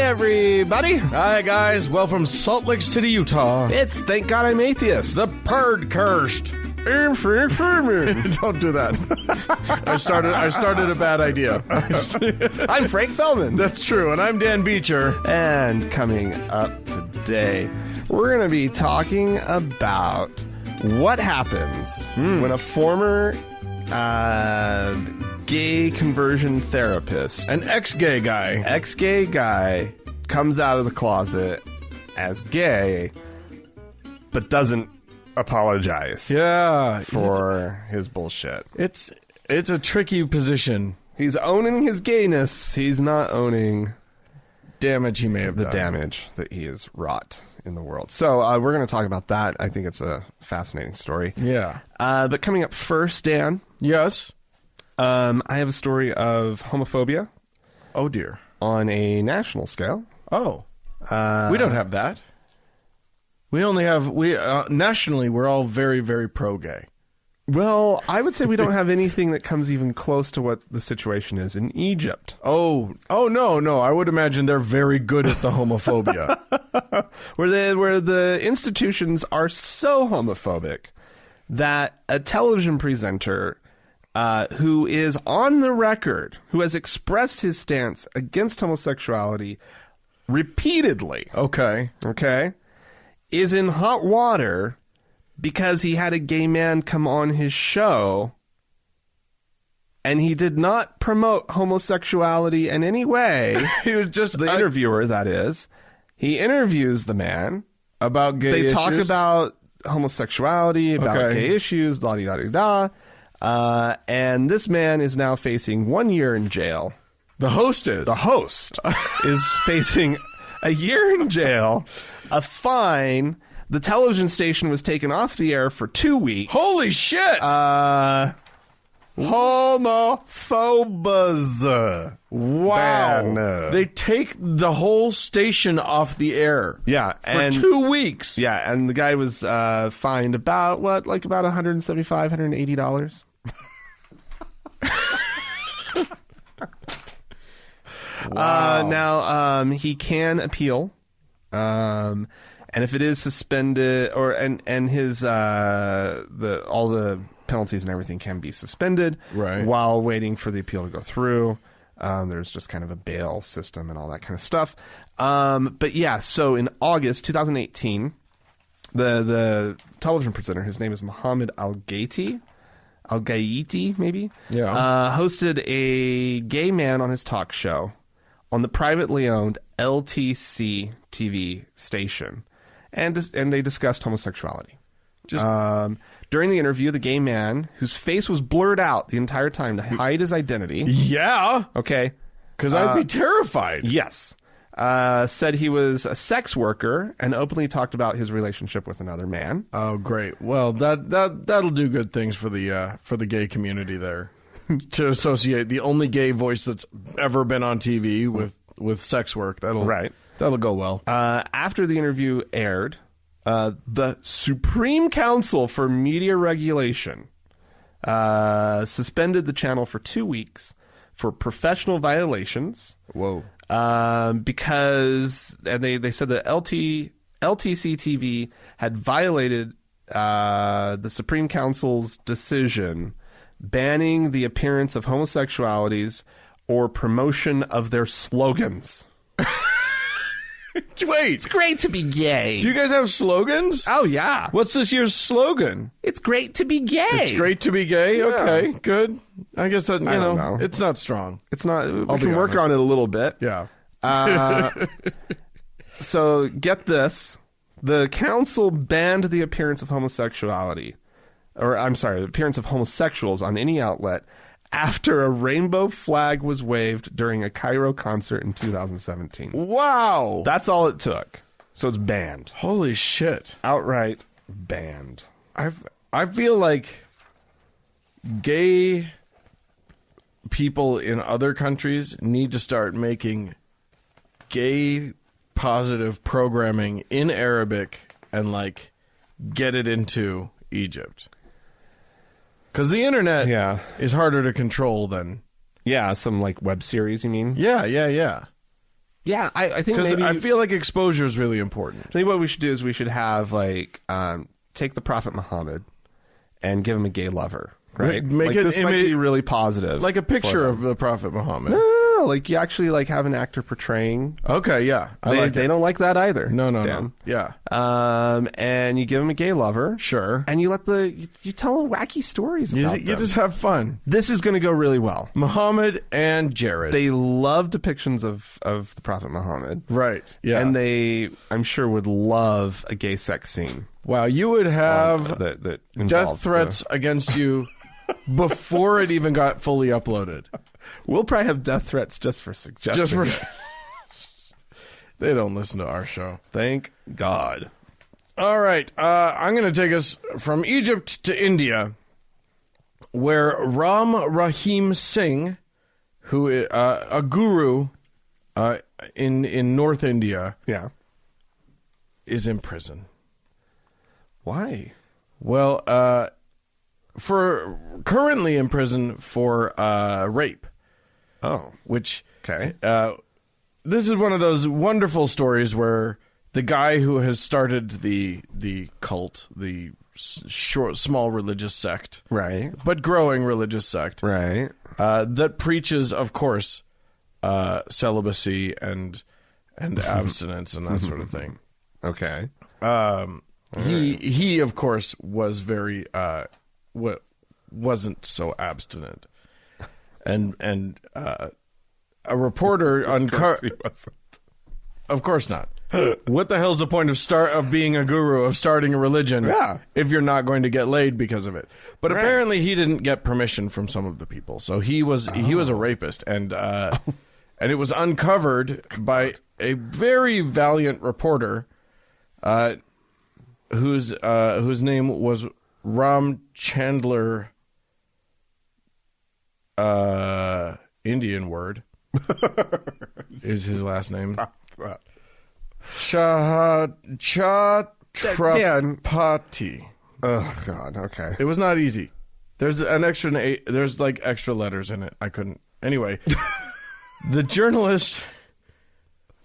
everybody. Hi, guys. Well, from Salt Lake City, Utah. It's Thank God I'm Atheist. The Purd Cursed. Don't do that. I started a bad idea. I'm Frank Feldman. That's true, and I'm Dan Beecher. And coming up today, we're going to be talking about what happens when a former gay conversion therapist, An ex-gay guy, comes out of the closet as gay, but doesn't apologize for his bullshit. It's a tricky position. He's owning his gayness. He's not owning damage he may have done. Damage that he has wrought in the world. So we're going to talk about that. I think it's a fascinating story. Yeah. But coming up first, Dan. Yes. I have a story of homophobia. Oh, dear. On a national scale. Oh. We don't have that. We only have, nationally, we're all very, very pro-gay. Well, I would say we don't have anything that comes even close to what the situation is in Egypt. Oh, no. I would imagine they're very good at the homophobia. where the institutions are so homophobic that a television presenter who is on the record, who has expressed his stance against homosexuality repeatedly. Okay. Is in hot water because he had a gay man come on his show and he did not promote homosexuality in any way. He was just the interviewer, that is. He interviews the man about gay issues. They talk about homosexuality, about gay issues, la-di-da-di-da. And this man is now facing 1 year in jail. The host is facing a year in jail, a fine. The television station was taken off the air for 2 weeks. Holy shit! Homophobes. Wow. Ban. They take the whole station off the air. Yeah. For 2 weeks. Yeah, and the guy was fined about $175, $180. Wow. Now, he can appeal. And if it is suspended, and his all the penalties and everything can be suspended, right, while waiting for the appeal to go through. There's just kind of a bail system and all that kind of stuff. But yeah, so in August 2018, the television presenter, his name is Mohammed Al-Gaiti, maybe, hosted a gay man on his talk show on the privately owned LTC TV station, and they discussed homosexuality. During the interview, the gay man, whose face was blurred out the entire time to hide his identity. Yeah. Okay. Because I'd be terrified. Yes. Said he was a sex worker and openly talked about his relationship with another man. Oh, great. Well, that'll do good things for the gay community there. To associate the only gay voice that's ever been on TV with sex work. That'll go well. After the interview aired, the Supreme Council for Media Regulation suspended the channel for 2 weeks for professional violations. Whoa. Because they said that LTC TV had violated the Supreme Council's decision banning the appearance of homosexualities or promotion of their slogans. Wait. It's great to be gay. Do you guys have slogans? Oh, yeah. What's this year's slogan? It's great to be gay. It's great to be gay? Yeah. Okay, good. I guess that, I don't know. It's not strong. It's not. We can work on it a little bit. Yeah. So, get this. The council banned the appearance of homosexuality. The appearance of homosexuals on any outlet after a rainbow flag was waved during a Cairo concert in 2017. Wow. That's all it took. So it's banned. Holy shit. Outright banned. I feel like gay people in other countries need to start making gay positive programming in Arabic and get it into Egypt. Because the internet is harder to control than... Yeah, some web series, you mean? Yeah. Yeah, I think Because maybe I feel like exposure is really important. I think what we should do is we should have like take the Prophet Muhammad and give him a gay lover, right? Make like, it this might be really positive, like a picture for of the Prophet Muhammad. no, like you actually like have an actor portraying. Okay, yeah, They don't like that either. No, Dan. yeah, and you give him a gay lover, sure. and you let you tell wacky stories about You them. just have fun. This is going to go really well. Muhammad and Jared. They love depictions of the Prophet Muhammad, right? Yeah, and they, I'm sure, would love a gay sex scene. wow, you would have that death involved threats against you before it even got fully uploaded. We'll probably have death threats just for suggesting. Just for it. they don't listen to our show. Thank God. All right, I'm going to take us from Egypt to India, where Ram Rahim Singh, who a guru in North India, Yeah. is in prison. Why? Well, for currently in prison for rape, Oh. which Okay. this is one of those wonderful stories where the guy who has started the cult, the small religious sect, Right. but growing religious sect, Right. that preaches, of course, celibacy and abstinence and that sort of thing. Okay. He of course was very wasn't so abstinent, and a reporter uncovered. He wasn't. Of course not. What the hell's the point of being a guru, of starting a religion, Yeah. if you're not going to get laid because of it? But Right. apparently he didn't get permission from some of the people, so he was a rapist, and it was uncovered by a very valiant reporter, whose name was Ram Chandler, Indian word is his last name. Chhatrapati. Oh God. Okay. It was not easy. There's an extra. There's like extra letters in it. I couldn't. Anyway, the journalist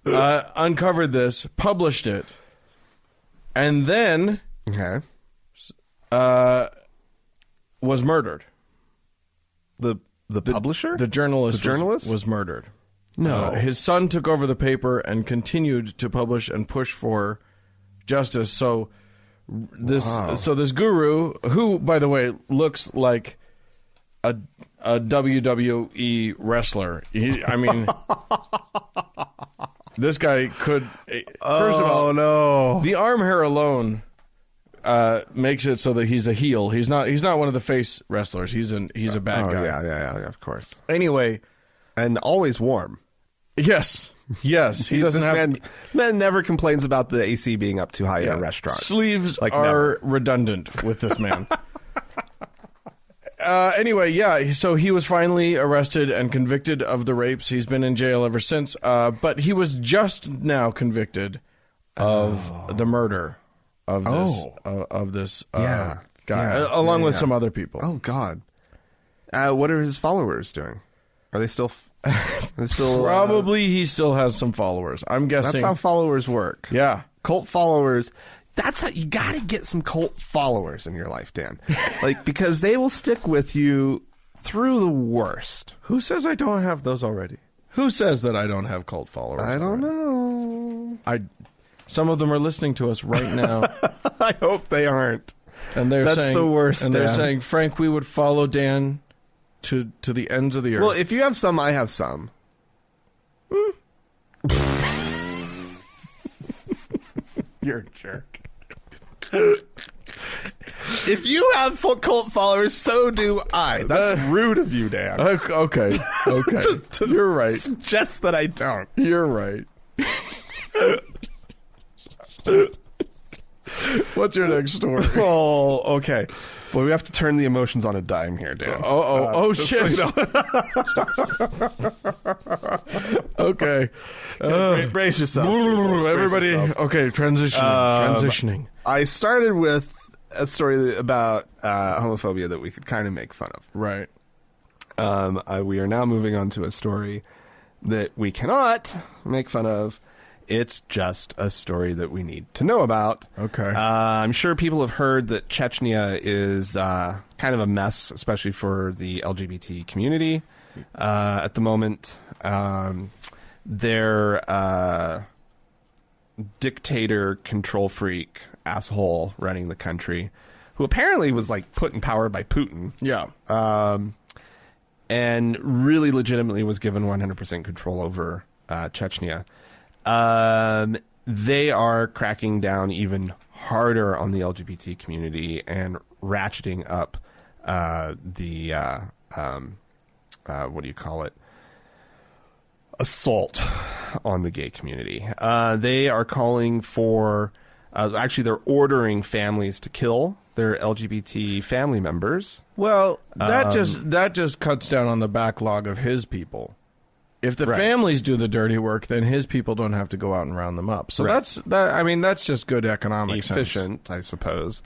uncovered this, published it, and then Okay. was murdered. The publisher. The journalist. The journalist? was murdered. No. His son took over the paper and continued to publish and push for justice. So this guru, who, by the way, looks like a WWE wrestler. I mean, this guy could. First of all, no. the arm hair alone makes it so that he's a heel. He's not one of the face wrestlers. He's a bad guy. Yeah, of course. Anyway, And always warm. yes. He doesn't This have man never complains about the AC being up too high in a restaurant. Sleeves Like are never. redundant with this man. Anyway, yeah, so he was finally arrested and convicted of the rapes. He's been in jail ever since, but he was just now convicted of the murder of this guy, along with some other people. Oh God. What are his followers doing? Are they still? Probably he still has some followers. I'm guessing. That's how followers work. Yeah. Cult followers. That's how you got to get some cult followers in your life, Dan. Like, because they will stick with you through the worst. Who says I don't have those already? Who says that I don't have cult followers? I don't know. Some of them are listening to us right now. I hope they aren't. And they're That's saying the worst, And they're Dan. saying, Frank, we would follow Dan to the ends of the earth. Well, if you have some, I have some. You're a jerk. If you have cult followers, so do I. That's rude of you, Dan. Okay. To You're right. Suggest that I don't. You're right. What's your next story? Oh, okay. Well, we have to turn the emotions on a dime here, Dan. Shit. Okay. Brace yourself. Everybody. Okay, transitioning. I started with a story about homophobia that we could kind of make fun of. Right. We are now moving on to a story that we cannot make fun of. It's just a story that we need to know about. Okay. I'm sure people have heard that Chechnya is kind of a mess, especially for the LGBT community at the moment. Their dictator, control freak, asshole running the country, who apparently was like put in power by Putin. Yeah. And really legitimately was given 100% control over Chechnya. They are cracking down even harder on the LGBT community and ratcheting up the what do you call it? Assault on the gay community. They are calling for, actually, they're ordering families to kill their LGBT family members. Well, that just cuts down on the backlog of his people. If the Right. families do the dirty work, then his people don't have to go out and round them up. So Right. that's just good economic sense. Efficient, I suppose.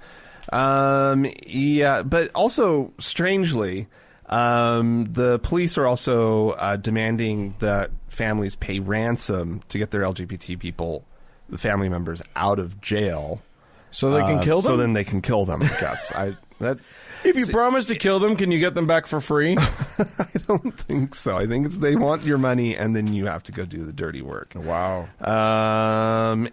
Yeah, but also strangely, the police are also demanding that families pay ransom to get their LGBT people, the family members, out of jail. So they can kill them? So then they can kill them, I guess. If you promise to kill them, can you get them back for free? I don't think so. I think they want your money, and then you have to go do the dirty work. Wow.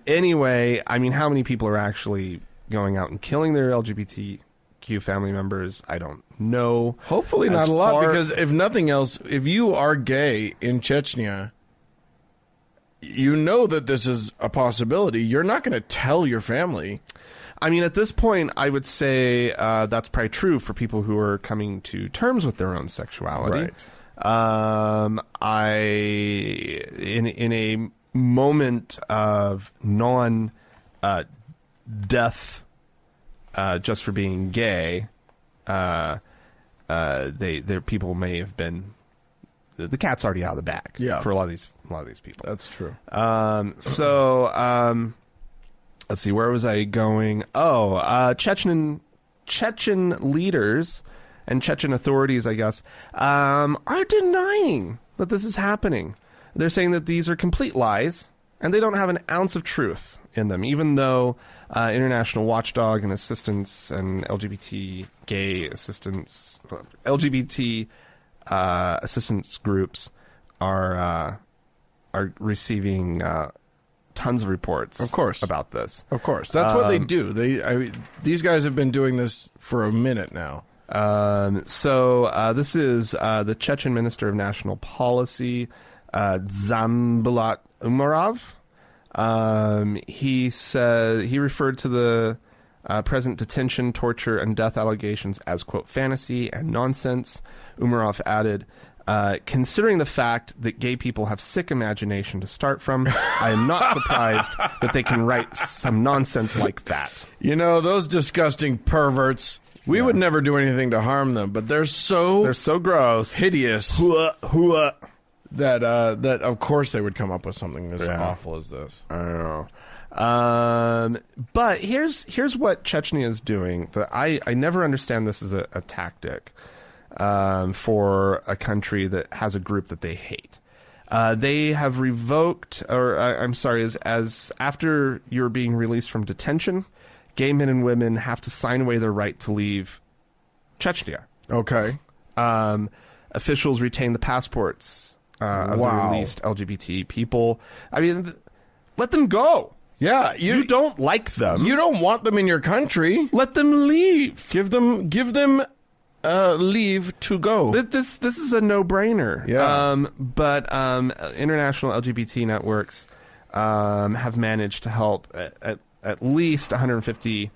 Anyway, I mean, how many people are actually going out and killing their LGBTQ family members? I don't know. Hopefully not a lot, because if nothing else, if you are gay in Chechnya, you know that this is a possibility. You're not going to tell your family. I mean, at this point, I would say that's probably true for people who are coming to terms with their own sexuality. Right. In a moment of non-death just for being gay, their people may have been. The cat's already out of the bag. Yeah. For a lot of these people. That's true. Let's see, where was I going? Oh, Chechen leaders and Chechen authorities, I guess, are denying that this is happening. They're saying that these are complete lies, and they don't have an ounce of truth in them, even though international watchdog and assistance and LGBT gay assistance, LGBT assistance groups are receiving tons of reports, of course, about this. Of course, that's what they do. These guys have been doing this for a minute now. So this is the Chechen Minister of National Policy, Zambulat Umarov. He said he referred to the present detention, torture, and death allegations as, quote, fantasy and nonsense. Umarov added, considering the fact that gay people have sick imagination to start from, I am not surprised that they can write some nonsense like that. You know, those disgusting perverts, we would never do anything to harm them, but they're so gross, hideous, that of course they would come up with something as awful as this. I don't know. But here's what Chechnya is doing. I never understand this as a tactic. For a country that has a group that they hate. They have revoked, or I'm sorry, as after you're being released from detention, gay men and women have to sign away their right to leave Chechnya. Okay. Officials retain the passports of the released LGBT people. I mean, let them go. Yeah, you don't like them. You don't want them in your country. Let them leave. Give them leave to go. This is a no-brainer. Yeah. But international LGBT networks have managed to help at least 150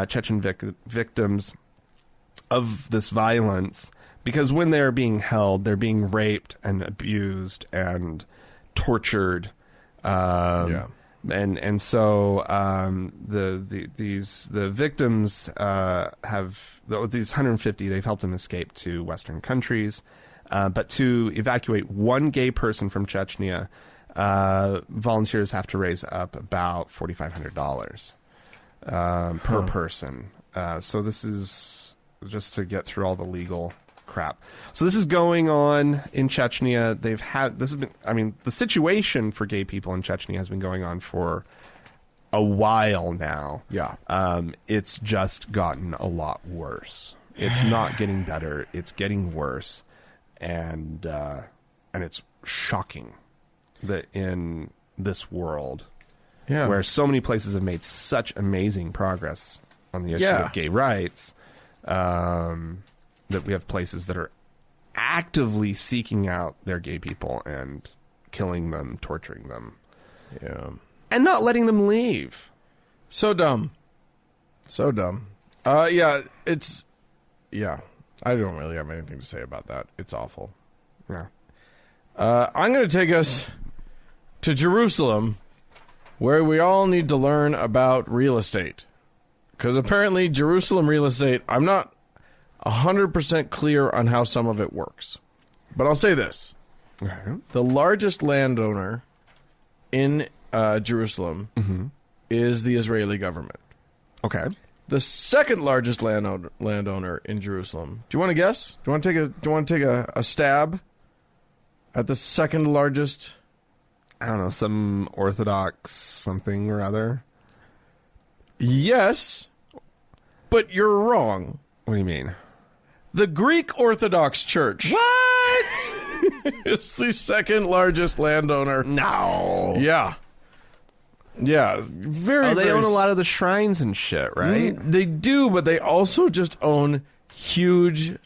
Chechen victims of this violence, because when they're being held, they're being raped and abused and tortured. And so the victims have these 150. They've helped them escape to Western countries, but to evacuate one gay person from Chechnya, volunteers have to raise up about $4,500 per person. So this is just to get through all the legal crap. So this is going on in Chechnya. The situation for gay people in Chechnya has been going on for a while now. Yeah. It's just gotten a lot worse. It's not getting better. It's getting worse. And it's shocking that in this world where so many places have made such amazing progress on the issue of gay rights, that we have places that are actively seeking out their gay people and killing them, torturing them. Yeah. And not letting them leave. So dumb. So dumb. I don't really have anything to say about that. It's awful. Yeah. I'm going to take us to Jerusalem, where we all need to learn about real estate. Because apparently Jerusalem real estate, I'm not 100% clear on how some of it works. But I'll say this. Okay. The largest landowner in Jerusalem is the Israeli government. Okay. The second largest landowner in Jerusalem. Do you want to guess? Do you want to take a stab at the second largest? I don't know, some Orthodox something or other. Yes, but you're wrong. What do you mean? The Greek Orthodox Church. What? It's the second largest landowner. No. Yeah. Yeah. They own a lot of the shrines and shit, right? They do, but they also just own huge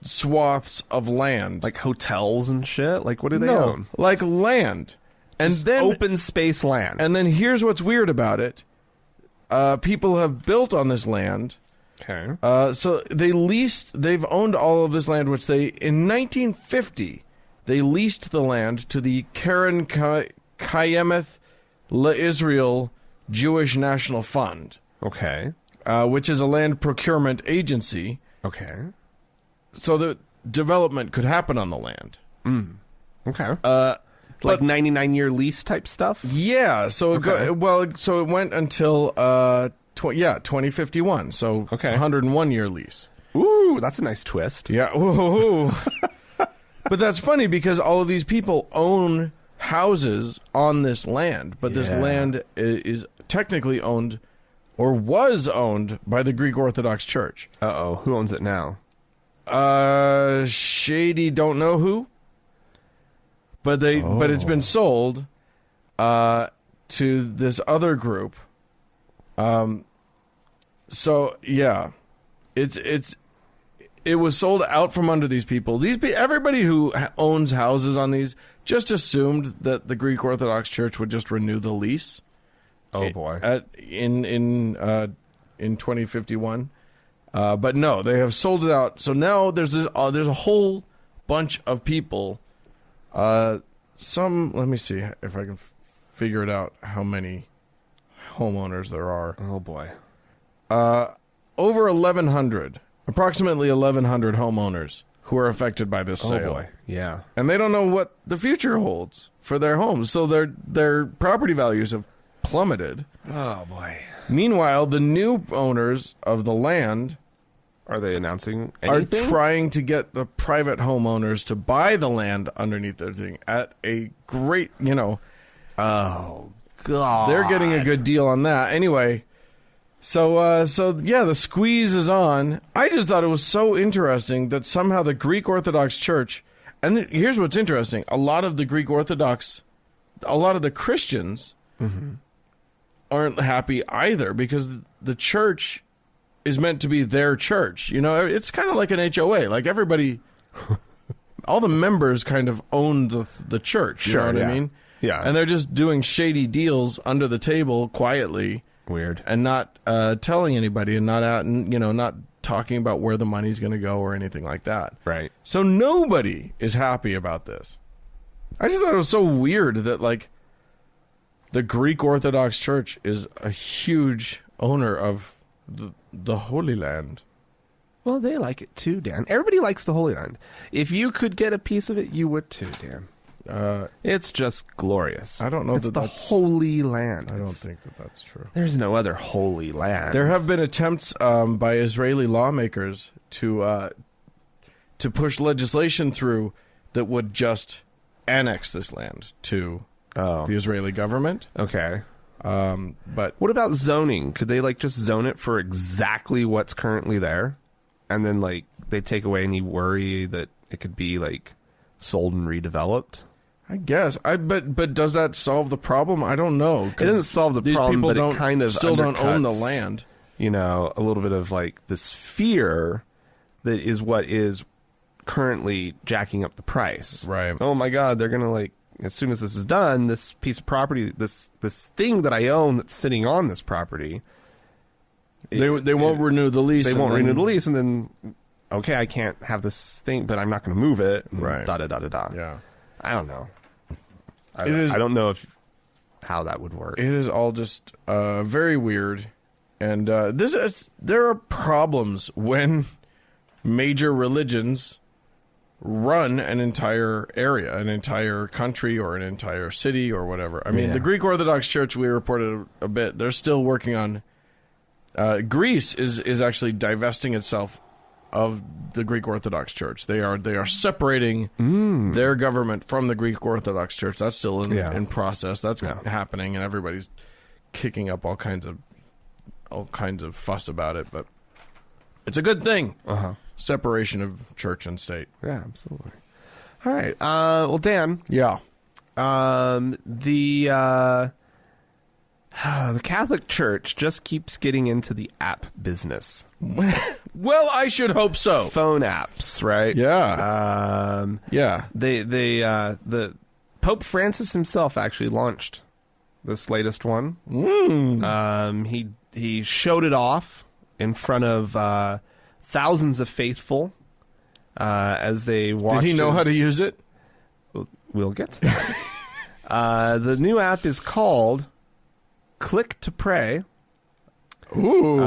swaths of land. Like hotels and shit? Like, what do they own? Like land. And Just then open space land. And then here's what's weird about it. People have built on this land. Okay. So they've owned all of this land, which in 1950, they leased the land to the Karen Kayemet LaIsrael Jewish National Fund. Okay. Which is a land procurement agency. Okay. So that development could happen on the land. Okay. Like 99-year lease type stuff? Yeah. So so it went until 2051. So 101-year lease. Ooh, that's a nice twist. Yeah. Ooh. But that's funny because all of these people own houses on this land, but this land is technically owned or was owned by the Greek Orthodox Church. Uh-oh. Who owns it now? Shady don't know who. But it's been sold to this other group. So yeah, it was sold out from under these people. Everybody who owns houses on these just assumed that the Greek Orthodox Church would just renew the lease. Oh boy! In 2051, but no, they have sold it out. So now there's a whole bunch of people. Let me see if I can figure it out how many homeowners there are. Oh boy. Over 1,100, approximately 1,100 homeowners who are affected by this sale. Oh boy. Yeah. And they don't know what the future holds for their homes. So their property values have plummeted. Oh boy. Meanwhile, the new owners of the land are they announcing anything? Are trying to get the private homeowners to buy the land underneath their thing at a great, Oh, God. They're getting a good deal on that. Anyway, so the squeeze is on. I just thought it was so interesting that somehow the Greek Orthodox Church, and here's what's interesting, a lot of the Christians aren't happy either because the church is meant to be their church. It's kind of like an HOA. Like everybody, all the members kind of own the church. You know what I mean? Yeah. And they're just doing shady deals under the table quietly. Weird. And not telling anybody and not out and, not talking about where the money's going to go or anything like that. Right. So nobody is happy about this. I just thought it was so weird that, like, the Greek Orthodox Church is a huge owner of the Holy Land. Well, they like it too, Dan. Everybody likes the Holy Land. If you could get a piece of it, you would too, Dan. It's just glorious. I don't know it's that that's the Holy Land. I don't think that's true. There's no other Holy Land. There have been attempts by Israeli lawmakers to to push legislation through that would just annex this land to the Israeli government. Okay. But what about zoning? Could they like just zone it for exactly what's currently there, and then like they take away any worry that it could be like sold and redeveloped? I guess. But does that solve the problem? I don't know. It doesn't solve the problem, people but it kind of still don't own the undercuts, land. You know, a little bit of like this fear that is what is currently jacking up the price. Right. Oh my God, they're gonna like, as soon as this is done, this piece of property, this thing that I own that's sitting on this property, they won't renew the lease. They won't renew the lease, and then okay, I can't have this thing, but I'm not going to move it. Right. Da da da da da. Yeah. I don't know. I don't know how that would work. It is all just very weird, and there are problems when major religions run an entire area, an entire country, or an entire city, or whatever. I mean, the Greek Orthodox Church, we reported a bit, they're still working on... Greece is actually divesting itself of the Greek Orthodox Church. They are separating their government from the Greek Orthodox Church. That's still in process. That's happening, and everybody's kicking up all kinds of fuss about it. But it's a good thing. Separation of church and state. Yeah, absolutely. All right. Well, Dan. Yeah. The Catholic Church just keeps getting into the app business. Well, I should hope so. Phone apps, right? Yeah. Yeah. The Pope Francis himself actually launched this latest one. He showed it off in front of thousands of faithful as they watched. Did he know how to use it? We'll get to that. The new app is called Click to Pray. Ooh.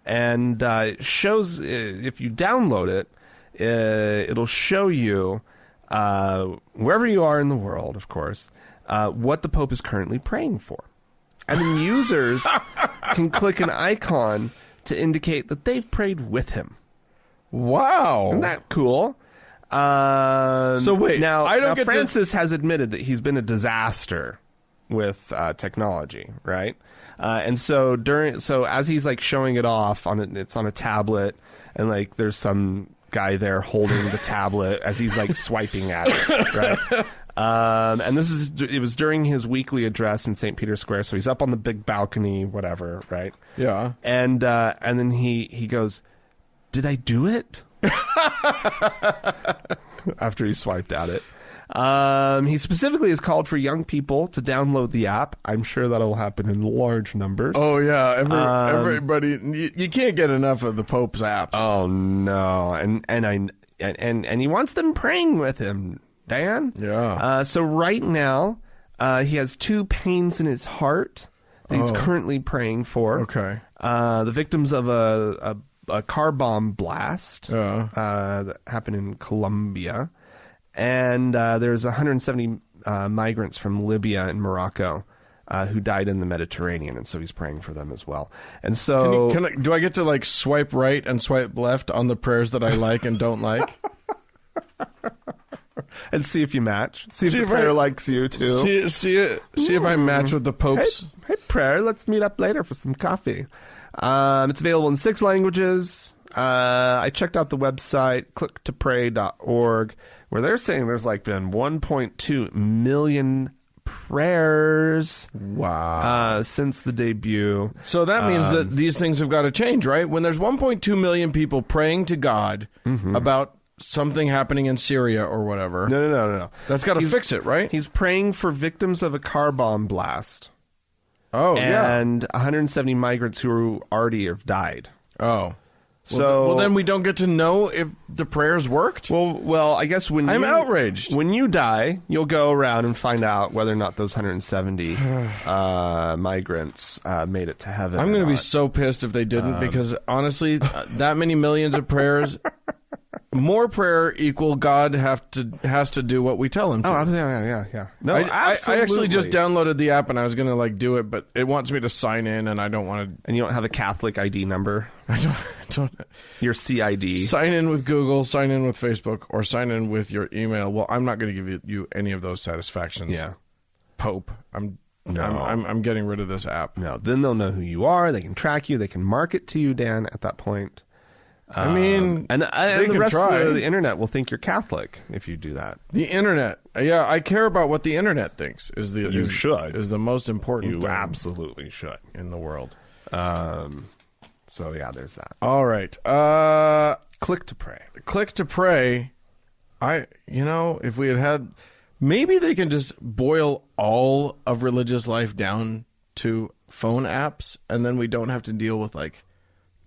And it shows, if you download it, it'll show you, wherever you are in the world, of course, what the Pope is currently praying for. And then users can click an icon to indicate that they've prayed with him. Wow. Isn't that cool? So wait, now Francis has admitted that he's been a disaster with technology, right? And so as he's like showing it off it's on a tablet, and like there's some guy there holding the tablet as he's like swiping at it, right? And it was during his weekly address in St. Peter's Square, so he's up on the big balcony, whatever, right? Yeah. And then he goes, "Did I do it?" After he swiped at it. He specifically has called for young people to download the app. I'm sure that'll happen in large numbers. Oh yeah, everybody. You can't get enough of the Pope's apps. Oh no, and he wants them praying with him, Dan. Yeah. So right now, he has two pains in his heart that he's currently praying for. Okay. The victims of a car bomb blast that happened in Colombia. And there's 170 migrants from Libya and Morocco who died in the Mediterranean, and so he's praying for them as well. And so, do I get to like swipe right and swipe left on the prayers that I like and don't like, and see if you match? See if the prayer likes you too. See if I match with the Pope's. Hey, prayer, let's meet up later for some coffee. It's available in 6 languages. I checked out the website clicktopray.org, where they're saying there's like been 1.2 million prayers since the debut. So that means that these things have got to change, right? When there's 1.2 million people praying to God about something happening in Syria or whatever. No. That's got to fix it, right? He's praying for victims of a car bomb blast. Oh, and 170 migrants who already have died. Oh. Well, then we don't get to know if the prayers worked? Well, I guess I'm outraged. When you die, you'll go around and find out whether or not those 170 migrants made it to heaven. I'm going to be so pissed if they didn't, because honestly, that many millions of prayers more prayer equal God has to do what we tell him to. Oh, yeah. No, I actually just downloaded the app and I was going to do it, but it wants me to sign in and I don't want to. And you don't have a Catholic ID number? I don't. Your CID. Sign in with Google, sign in with Facebook, or sign in with your email. Well, I'm not going to give you any of those satisfactions. Yeah. Pope. I'm getting rid of this app. No, then they'll know who you are. They can track you. They can market to you, Dan, at that point. I mean, and the rest of the internet will think you're Catholic if you do that. The internet, yeah, I care about what the internet thinks. Is the most important. You thing absolutely should in the world. So yeah, there's that. All right, Click to pray. Click to pray. If we had, maybe they can just boil all of religious life down to phone apps, and then we don't have to deal with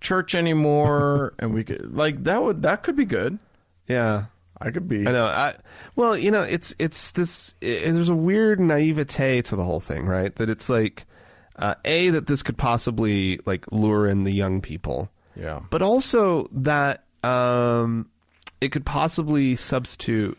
church anymore, and we could that could be good. Yeah, I could be. I know. It's this. There's a weird naivete to the whole thing, right? That it's that this could possibly lure in the young people. Yeah, but also that it could possibly substitute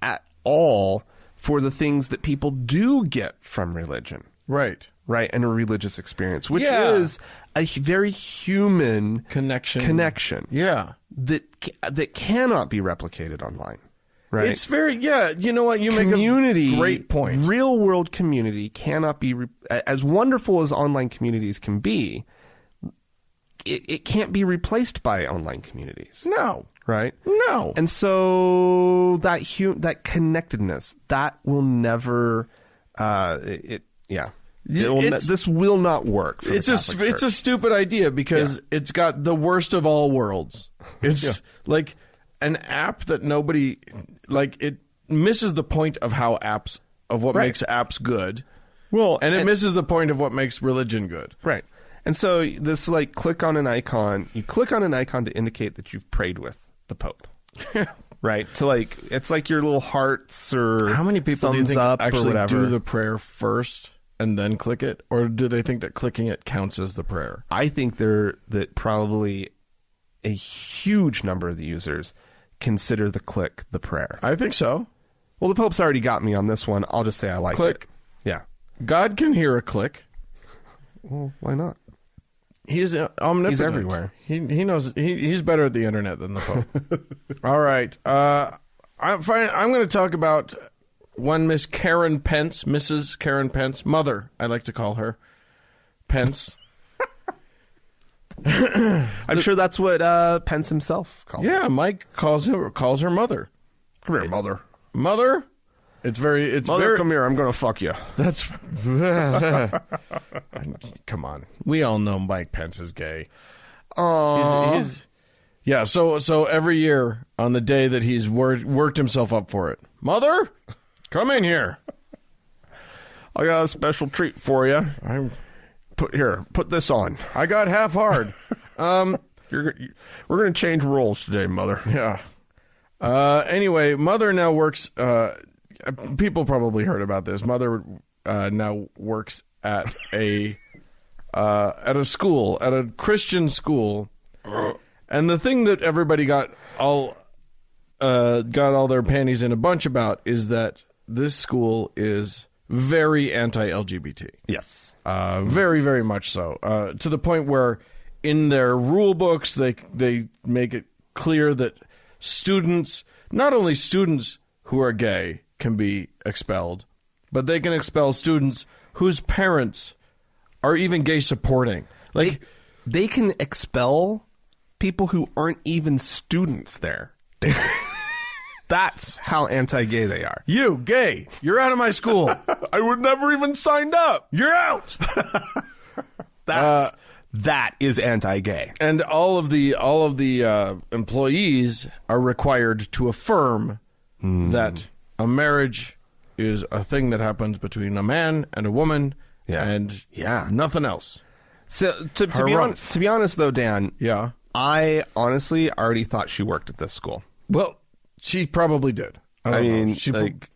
at all for the things that people do get from religion. Right, and a religious experience, which is a very human connection. Yeah, that cannot be replicated online. Right, it's very You know what? You make a great point. Real world community cannot be as wonderful as online communities can be. It can't be replaced by online communities. No. Right? No. And so that connectedness, that will never this will not work for it's a stupid idea because it's got the worst of all worlds. It's like an app that nobody it misses the point of what makes apps good. Well, and it misses the point of what makes religion good. Right. And so this click on an icon, you click on an icon to indicate that you've prayed with the Pope. Right? To it's like your little hearts or how many people do you think actually or do the prayer first and then click it, or do they think that clicking it counts as the prayer? I think that probably a huge number of the users consider the click the prayer. I think so. Well, the Pope's already got me on this one. I'll just say I like click. It. Yeah. God can hear a click. Well, why not? He's omnipotent. He's everywhere. He knows. He's better at the internet than the Pope. All right. I'm going to talk about one Miss Karen Pence, Mrs. Karen Pence, mother. I like to call her Pence. I'm sure that's what Pence himself calls her. Yeah, Mike calls her mother. Come here, mother. Mother. Mother, come here. I'm going to fuck you. That's come on. We all know Mike Pence is gay. He's So every year on the day that he's worked himself up for it, Mother, come in here. I got a special treat for you. Put this on. I got half hard. We're going to change roles today, Mother. Yeah. Anyway, Mother now works. People probably heard about this. Mother now works at a school, at a Christian school, and the thing that everybody got all their panties in a bunch about is that this school is very anti-LGBT. Yes, very, very much so. To the point where in their rule books they make it clear that students, not only students who are gay, can be expelled, but they can expel students whose parents are even gay supporting. They can expel people who aren't even students there. That's how anti-gay they are. You, gay, you're out of my school. I would never even signed up. You're out. That is anti-gay. And all of the employees are required to affirm that a marriage is a thing that happens between a man and a woman, and nothing else. So to be honest, though, Dan, I honestly already thought she worked at this school. Well, she probably did. I mean,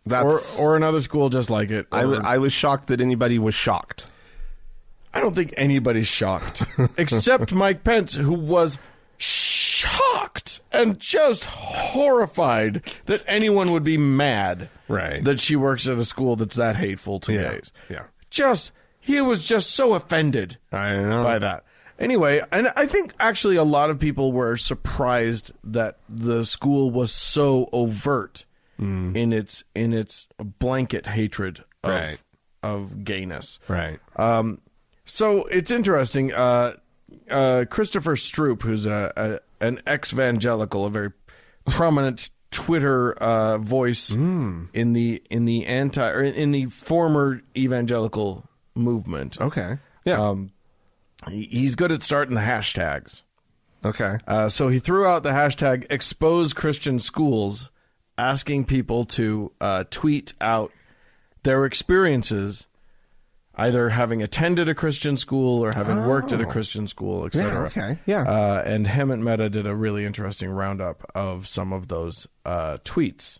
that's or another school just like it. I was shocked that anybody was shocked. I don't think anybody's shocked except Mike Pence, who was shocked. shocked and just horrified that anyone would be mad that she works at a school that's that hateful to gays. Yeah. He was just so offended by that. Anyway, and I think actually a lot of people were surprised that the school was so overt in its blanket hatred of gayness. Right. So it's interesting. Christopher Stroop, who's an ex-evangelical, a very prominent Twitter voice in the former evangelical movement. Okay. Yeah. He's good at starting the hashtags. Okay. So he threw out the hashtag expose Christian schools, asking people to tweet out their experiences either having attended a Christian school or having worked at a Christian school, etc. Yeah, okay. Yeah. And Hemant Mehta did a really interesting roundup of some of those tweets,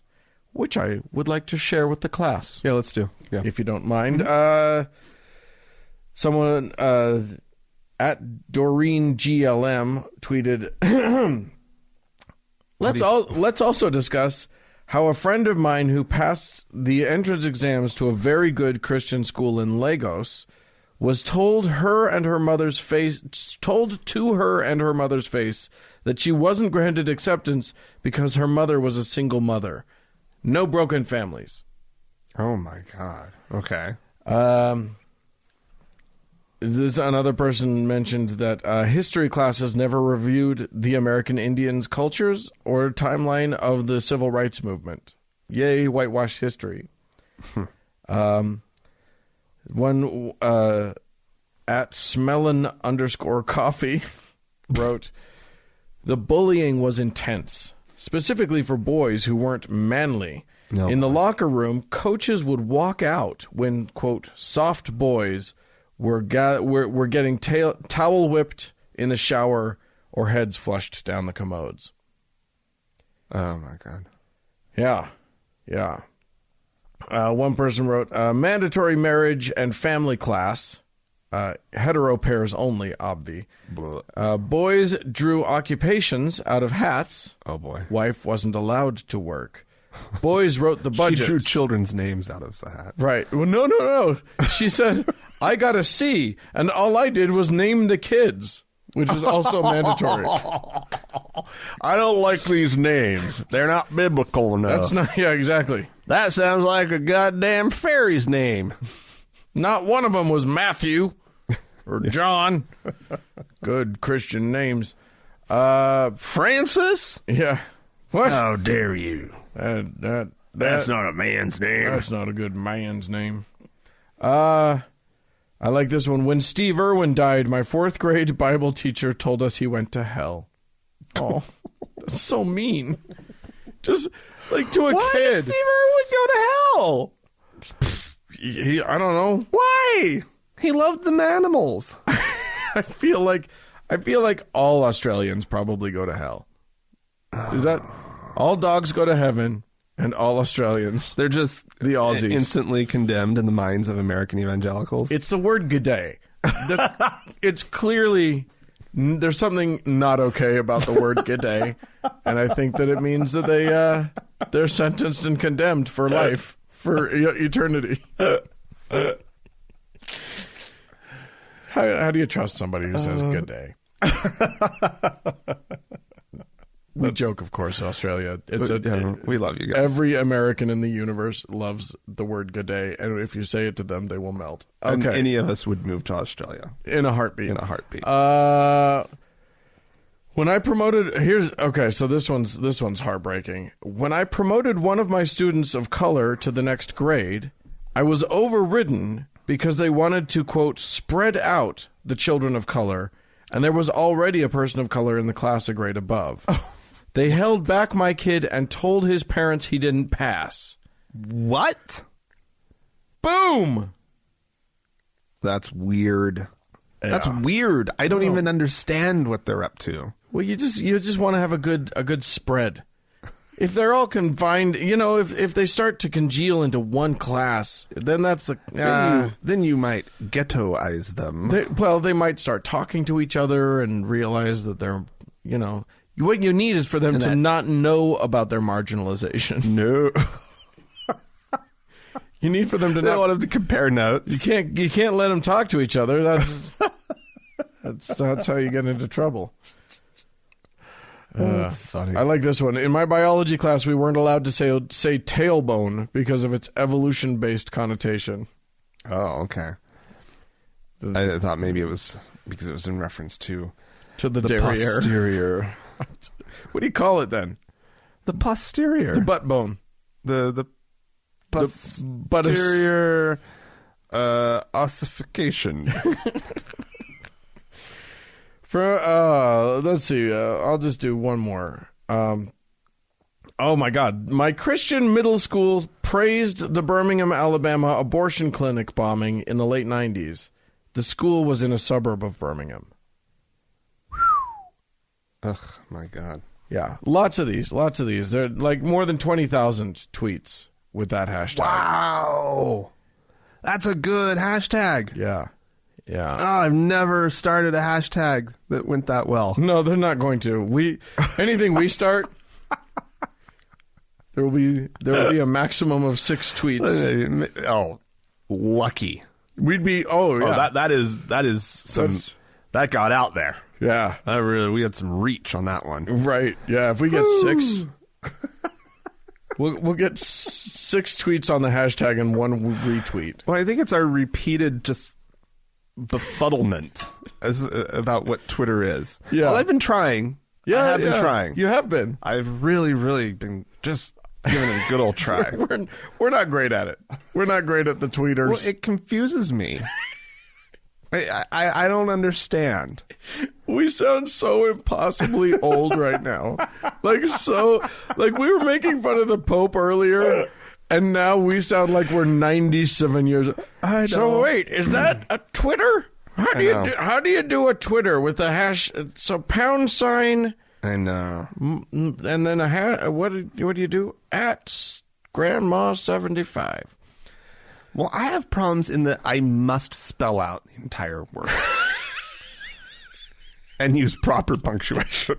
which I would like to share with the class. Yeah, let's do. Yeah. If you don't mind. Someone at Doreen GLM tweeted, let's also discuss how a friend of mine who passed the entrance exams to a very good Christian school in Lagos was told to her and her mother's face that she wasn't granted acceptance because her mother was a single mother. No broken families. Oh my God. Okay. Another person mentioned that history classes never reviewed the American Indians' cultures or timeline of the civil rights movement. Yay, whitewashed history. One at Smellin_coffee wrote, the bullying was intense, specifically for boys who weren't manly. No. In the locker room, coaches would walk out when, quote, soft boys were getting towel whipped in the shower or heads flushed down the commodes. Oh, my God. Yeah. Yeah. One person wrote, mandatory marriage and family class, hetero pairs only, obvi. Boys drew occupations out of hats. Oh, boy. Wife wasn't allowed to work. Boys wrote the budget. She drew children's names out of the hat. Right. Well, no. She said, I got a C, and all I did was name the kids, which is also mandatory. I don't like these names. They're not biblical enough. That's not, yeah, exactly. That sounds like a goddamn fairy's name. Not one of them was Matthew or John. Good Christian names. Francis? Yeah. What? How dare you? That's not a man's name. That's not a good man's name. I like this one. When Steve Irwin died, my 4th grade Bible teacher told us he went to hell. Oh, that's so mean. Just like to a Why kid. did Steve Irwin go to hell? I don't know. Why? He loved the animals. I feel like all Australians probably go to hell. Is that all dogs go to heaven and all Australians? They're just the Aussies instantly condemned in the minds of American evangelicals. It's the word g'day. It's clearly there's something not okay about the word g'day, and I think that it means that they're sentenced and condemned for life, for eternity. How do you trust somebody who says good day? We joke, of course, Australia. We love you guys. Every American in the universe loves the word good day, and if you say it to them, they will melt. Okay. And any of us would move to Australia. In a heartbeat. When I promoted so this one's heartbreaking. When I promoted one of my students of color to the next grade, I was overridden because they wanted to, quote, spread out the children of color, and there was already a person of color in the class a grade above. They held back my kid and told his parents he didn't pass. What? Boom! That's weird. Yeah. That's weird. I don't even understand what they're up to. Well, you just want to have a good spread. If they're all confined, if they start to congeal into one class, then that's the... Then you might ghettoize them. They might start talking to each other and realize that they're, What you need is for them to not know about their marginalization. No. You need for them to They not want them to compare notes. You can't let them talk to each other. That's how you get into trouble. That's funny. I like this one. In my biology class, we weren't allowed to say tailbone because of its evolution-based connotation. Oh, okay. I thought maybe it was because it was in reference to the derriere. Posterior. What do you call it then? The posterior. The butt bone. The posterior ossification. Let's see. I'll just do one more. Oh my God! My Christian middle school praised the Birmingham, Alabama abortion clinic bombing in the late 90s. The school was in a suburb of Birmingham. Ugh, my God. Yeah, lots of these. There are like more than 20,000 tweets with that hashtag. Wow, that's a good hashtag. Yeah. Oh, I've never started a hashtag that went that well. No, they're not going to. Anything we start, there will be a maximum of 6 tweets. Oh, lucky. We'd be. Oh, yeah. That is some. That got out there. Yeah. We had some reach on that one. Right. Yeah. If we get 6, we'll get 6 tweets on the hashtag and 1 retweet. Well, I think it's our repeated just befuddlement about what Twitter is. Yeah. Well, I've been trying. Yeah, I have been trying. You have been. I've really, really been just giving it a good old try. We're not great at it. We're not great at the tweeters. Well, it confuses me. I don't understand. We sound so impossibly old right now. Like we were making fun of the Pope earlier, and now we sound like we're 97 years old. I know. So wait, is that a Twitter? How do you do a Twitter with a hash? So £? I know. And then a hat. What do you do? At Grandma 75. Well, I have problems in that I must spell out the entire word and use proper punctuation.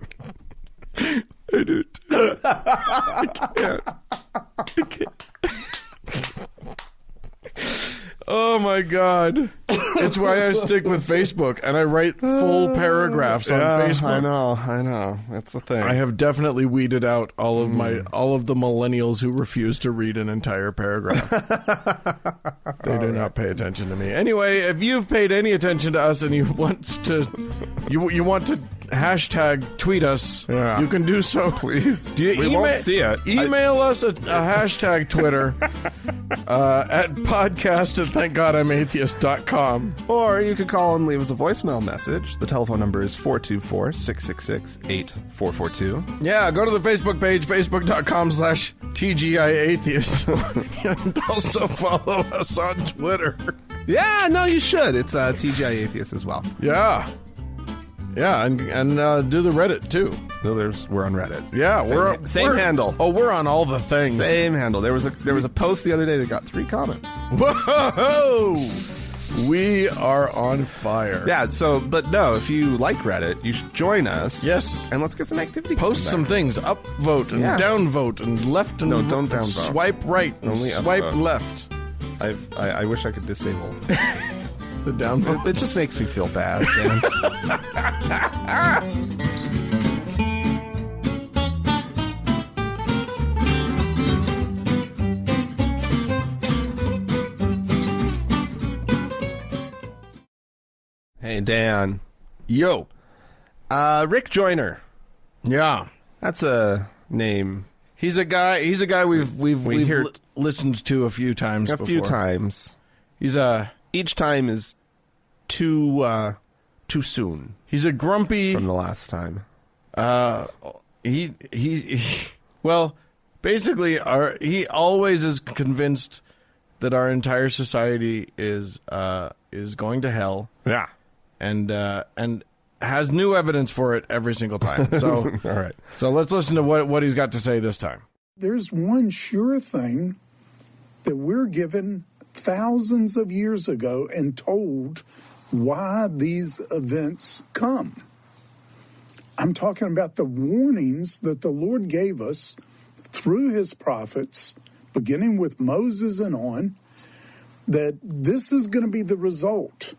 I do too. I can't. Oh my God. It's why I stick with Facebook and I write full paragraphs on Facebook. I know. That's the thing. I have definitely weeded out all of the millennials who refuse to read an entire paragraph. They do not pay attention to me. Anyway, if you've paid any attention to us and you want to hashtag tweet us, you can do so. Please. We won't see it. Email us a hashtag Twitter at podcast@thankgodimatheist.com. Or you could call and leave us a voicemail message. The telephone number is 424-666-8442. Yeah, go to the Facebook page, facebook.com/TGIAtheist. And also follow us on Twitter. Yeah, no, you should. It's TGI Atheist as well. Yeah. Yeah, and do the Reddit, too. No, we're on Reddit. Yeah, same handle. Oh, we're on all the things. Same handle. There was a post the other day that got 3 comments. Whoa! We are on fire. Yeah, but no, if you like Reddit, you should join us. Yes. And let's get some activity. Post some things. Upvote and downvote and left and... No, don't downvote. Swipe right and Only swipe upvote. left. I wish I could disable the downvote. It just makes me feel bad, man. Hey, Dan. Yo. Rick Joyner. Yeah. That's a name. He's a guy we've listened to a few times before. A few times. He's each time is too soon. He's a grumpy from the last time. Well, basically he always is convinced that our entire society is going to hell. Yeah. And has new evidence for it every single time. So all right. So let's listen to what he's got to say this time. There's one sure thing that we're given thousands of years ago and told why these events come. I'm talking about the warnings that the Lord gave us through his prophets, beginning with Moses and on, that this is going to be the result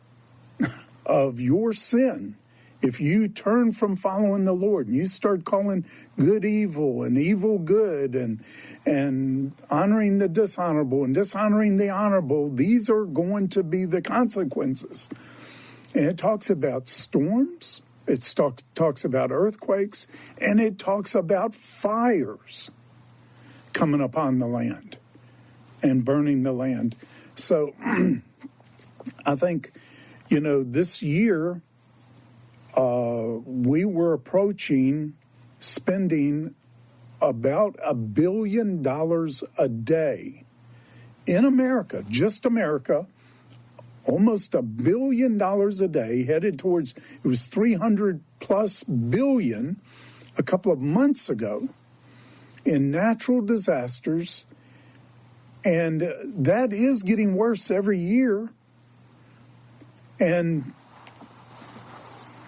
of your sin. If you turn from following the Lord and you start calling good evil and evil good and honoring the dishonorable and dishonoring the honorable, these are going to be the consequences. And it talks about storms, it talks about earthquakes, and it talks about fires coming upon the land and burning the land. So I think, this year we were approaching spending about $1 billion a day in America, just America, almost $1 billion a day, headed towards, it was 300 plus billion a couple of months ago in natural disasters. And that is getting worse every year. And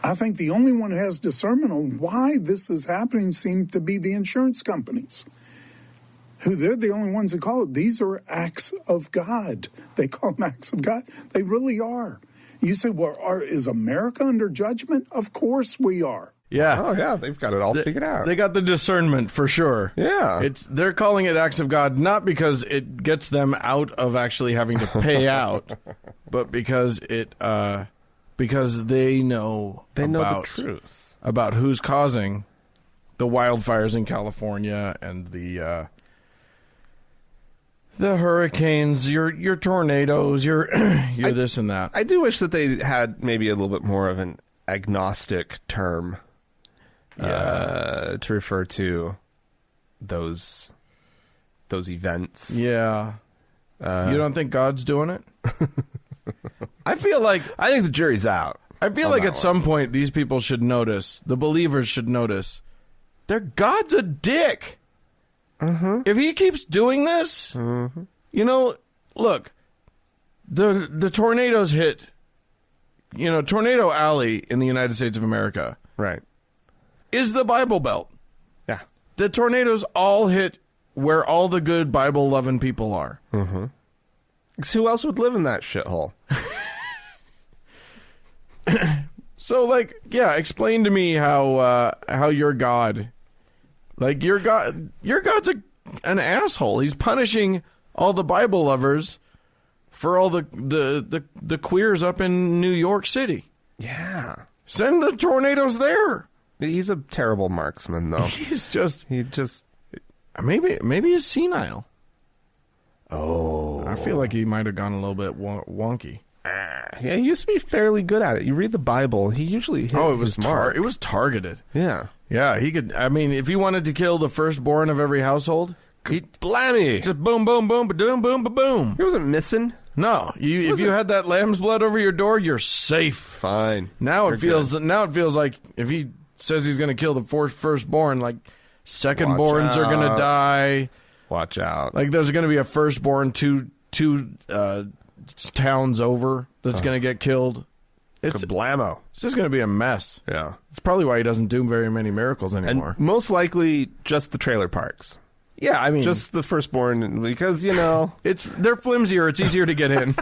I think the only one who has discernment on why this is happening seem to be the insurance companies, who they're the only ones that call it. These are acts of God. They call them acts of God. They really are. You say, well, is America under judgment? Of course we are. Yeah. Oh, yeah, they've got it all figured out. They got the discernment for sure. Yeah. They're calling it acts of God, not because it gets them out of actually having to pay out, but because because they know the truth about who's causing the wildfires in California and the hurricanes, your tornadoes, your this and that. I do wish that they had maybe a little bit more of an agnostic term to refer to those events. Yeah. You don't think God's doing it? I think the jury's out. I feel like at some point these people should notice, the believers should notice, God's a dick. Mm-hmm. If he keeps doing this, look, the tornadoes hit, Tornado Alley in the United States of America. Right. Is the Bible Belt. Yeah. The tornadoes all hit where all the good Bible-loving people are. Mm-hmm. Who else would live in that shithole? So, explain to me how your God, your God's an asshole. He's punishing all the Bible lovers for all the queers up in New York City. Yeah. Send the tornadoes there. He's a terrible marksman, though. Maybe he's senile. Oh. I feel like he might have gone a little bit wonky. Yeah, he used to be fairly good at it. You read the Bible, he usually hit it was his mark. It was targeted. Yeah. Yeah, he could. I mean, if he wanted to kill the firstborn of every household, he'd blammy. Just boom, boom, boom, ba-doom, boom, ba-boom. He wasn't missing. No, if you had that lamb's blood over your door, you're safe. Fine. Now it feels like if he says he's going to kill the firstborn, like secondborns are going to die. Watch out. Like there's going to be a firstborn two towns over that's going to get killed. It's blammo. It's just going to be a mess. Yeah. It's probably why he doesn't do very many miracles anymore. And most likely just the trailer parks. Yeah, I mean, just the firstborn, because they're flimsier. It's easier to get in.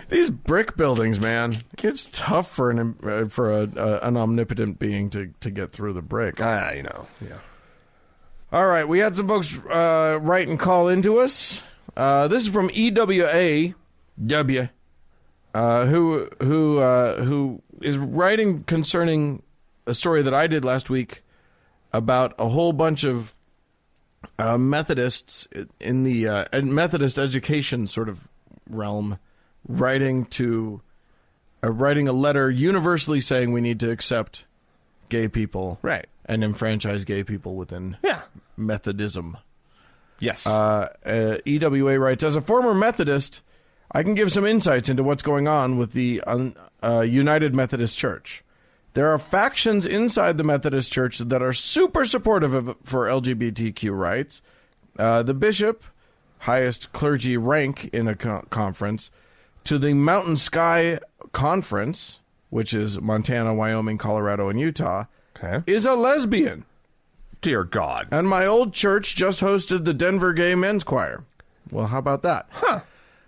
These brick buildings, man, it's tough for an omnipotent being to get through the brick. Yeah. All right, we had some folks write and call into us. This is from EWA W, who is writing concerning a story that I did last week about a whole bunch of Methodists in the Methodist education sort of realm writing a letter universally saying we need to accept gay people, right, and enfranchise gay people within Methodism. Yes. EWA writes, as a former Methodist, I can give some insights into what's going on with the United Methodist Church. There are factions inside the Methodist Church that are super supportive for LGBTQ rights. The bishop, highest clergy rank in a conference, to the Mountain Sky Conference, which is Montana, Wyoming, Colorado, and Utah, Okay. is a lesbian. Dear God. And my old church just hosted the Denver Gay Men's Choir. Well, how about that? Huh.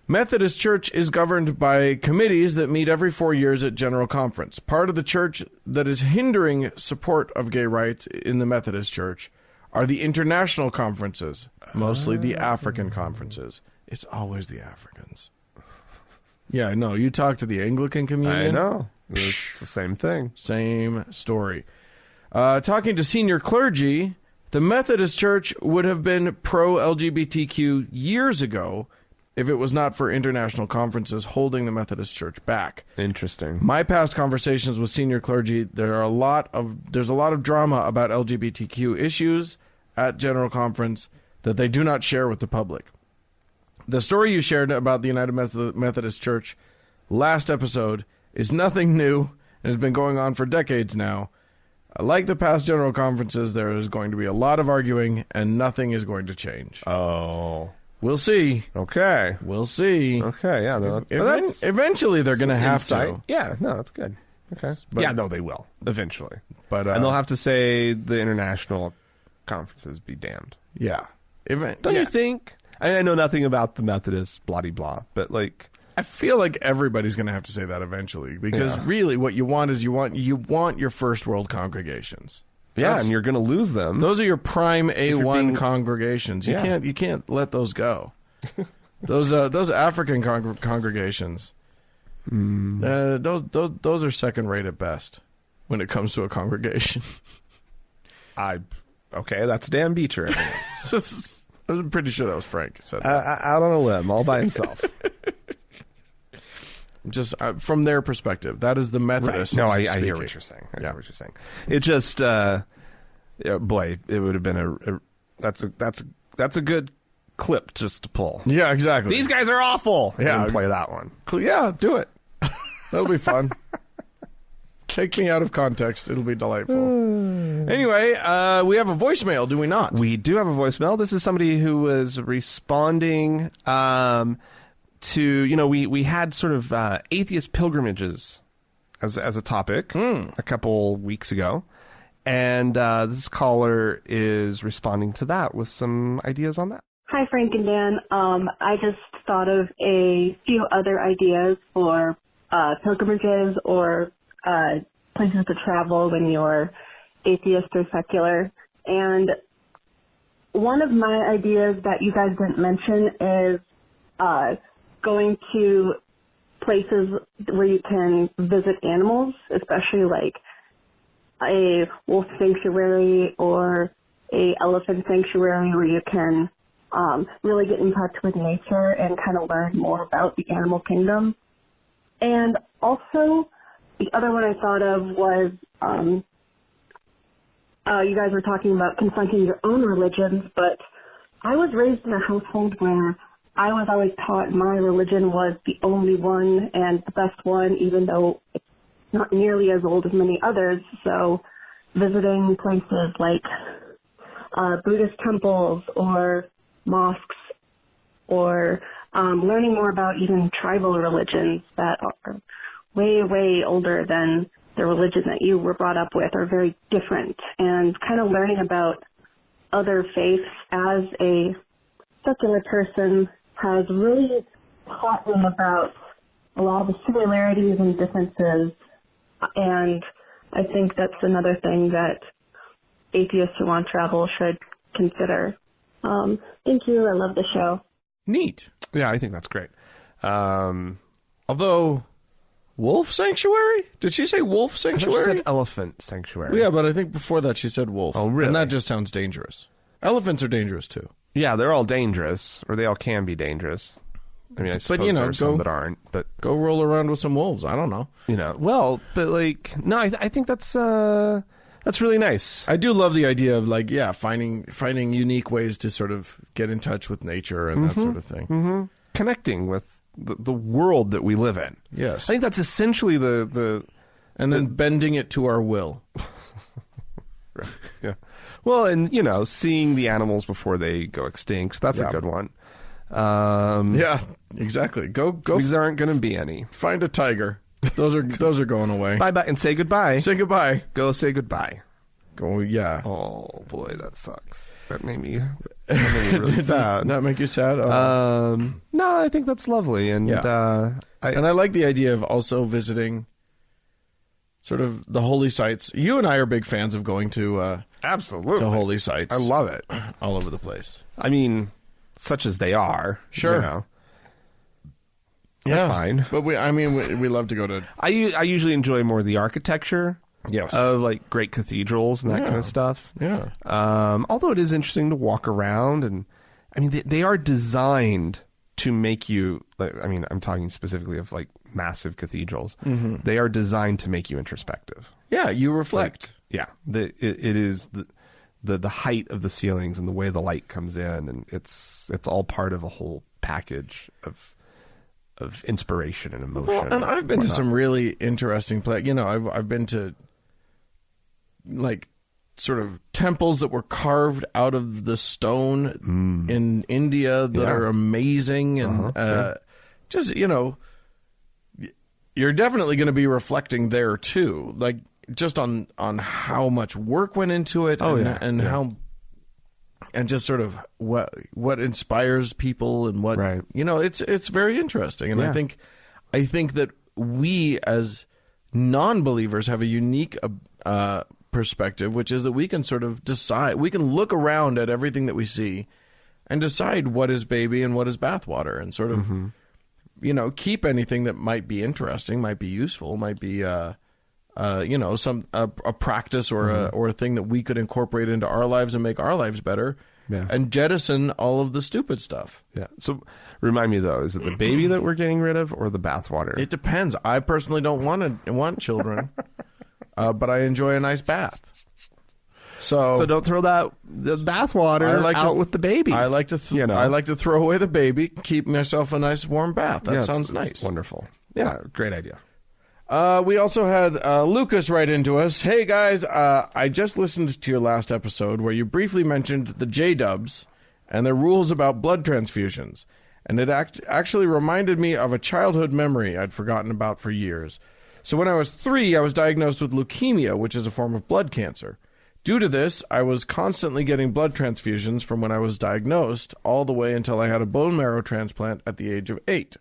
Methodist Church is governed by committees that meet every 4 years at General Conference. Part of the church that is hindering support of gay rights in the Methodist Church are the international conferences, mostly the African conferences. It's always the Africans. Yeah, no, you talk to the Anglican communion. I know. It's the same thing. Same story. Talking to senior clergy, the Methodist Church would have been pro-LGBTQ years ago if it was not for international conferences holding the Methodist Church back. Interesting. My past conversations with senior clergy, there's a lot of drama about LGBTQ issues at General Conference that they do not share with the public. The story you shared about the United Methodist Church last episode is nothing new and has been going on for decades now. Like the past General Conferences, there is going to be a lot of arguing and nothing is going to change. Oh. We'll see. Okay. We'll see. Okay, yeah. No, that's Eventually, they're going to have insight. to. Yeah, no, that's good. Okay. But- yeah, no, they will. Eventually. But and they'll have to say the international conferences be damned. yeah. Don't you think? I know nothing about the Methodists, blah-de-blah, but like... I feel like everybody's going to have to say that eventually because really what you want is you want your first world congregations. Yeah, and you're going to lose them. Those are your prime A1 congregations. You Yeah. can't let those go. Those African congregations. Those are second rate at best when it comes to a congregation. Okay, that's Dan Beecher. I'm pretty sure that was Frank who said that. Out on a limb, all by himself. Just from their perspective, that is the Methodist. No, I speaking. hear what you're saying. I hear what you're saying. It just, boy, it would have been that's a good clip just to pull. Yeah, exactly. These guys are awful. Yeah. And play that one. Yeah, do it. That'll be fun. Take me out of context. It'll be delightful. Anyway, we have a voicemail, do we not? We do have a voicemail. This is somebody who was responding to, we had sort of atheist pilgrimages as a topic a couple weeks ago. And this caller is responding to that with some ideas on that. Hi, Frank and Dan. I just thought of a few other ideas for pilgrimages or places to travel when you're atheist or secular. And one of my ideas that you guys didn't mention is going to places where you can visit animals, especially like a wolf sanctuary or a elephant sanctuary where you can really get in touch with nature and kind of learn more about the animal kingdom. And also, the other one I thought of was you guys were talking about confronting your own religions, but I was raised in a household where I was always taught my religion was the only one and the best one, even though it's not nearly as old as many others. So visiting places like Buddhist temples or mosques or learning more about even tribal religions that are way, way older than the religion that you were brought up with, are very different, and kind of learning about other faiths as a secular person has really taught me about a lot of the similarities and differences, and I think that's another thing that atheists who want to travel should consider. Thank you. I love the show. Neat. Yeah, I think that's great. Although, wolf sanctuary? Did she say wolf I thought sanctuary? she said elephant sanctuary. Yeah, but I think before that she said wolf. Oh, really? And that just sounds dangerous. Elephants are dangerous, too. Yeah, they're all dangerous, or they all can be dangerous. I mean, I suppose there are some that aren't, but... Go roll around with some wolves. I don't know. Well, but like, no, I think that's really nice. I do love the idea of, like, finding unique ways to sort of get in touch with nature and that sort of thing. Mm-hmm. Connecting with the world that we live in. Yes. I think that's essentially the and then bending it to our will. Right. Yeah. Well, and, seeing the animals before they go extinct, that's a good one. Yeah, exactly. Go. Because there aren't going to be any. Find a tiger. Those are going away. Bye-bye. And say goodbye. Say goodbye. Go say goodbye. Go, yeah. Oh, boy, that sucks. That made me really sad. Did that make you sad? No, I think that's lovely. And, Yeah. And I like the idea of also visiting sort of the holy sites. You and I are big fans of going to absolutely holy sites. I love it. All over the place. I mean, such as they are. Sure. You know. They're fine. But we love to go to... I usually enjoy more the architecture. Yes. Of like great cathedrals and that kind of stuff. Yeah. Although it is interesting to walk around, and I mean they are designed to make you. Like, I mean, I'm talking specifically of like massive cathedrals. Mm-hmm. They are designed to make you introspective. Yeah, you reflect. Like, it is the height of the ceilings and the way the light comes in, and it's all part of a whole package of inspiration and emotion. Well, and I've been to some really interesting places. You know, I've been to like sort of temples that were carved out of the stone in India that are amazing, and just, you know, you're definitely going to be reflecting there too, like just on how much work went into it, how and just sort of what inspires people and what you know, it's very interesting, and I think that we as non-believers have a unique perspective, which is that we can sort of decide, we can look around at everything that we see and decide what is baby and what is bathwater, and sort of you know, keep anything that might be interesting, might be useful, might be you know, a practice or a thing that we could incorporate into our lives and make our lives better, and jettison all of the stupid stuff. Yeah. So remind me though, is it the baby that we're getting rid of or the bathwater? It depends. I personally don't want children, but I enjoy a nice bath. So don't throw the bathwater out with the baby. I like to I like to throw away the baby, keep myself a nice warm bath. That sounds nice. It's wonderful. Yeah, great idea. We also had Lucas write into us. Hey, guys, I just listened to your last episode where you briefly mentioned the J-dubs and their rules about blood transfusions, and it actually reminded me of a childhood memory I'd forgotten about for years. So when I was 3, I was diagnosed with leukemia, which is a form of blood cancer. Due to this, I was constantly getting blood transfusions from when I was diagnosed all the way until I had a bone marrow transplant at the age of 8.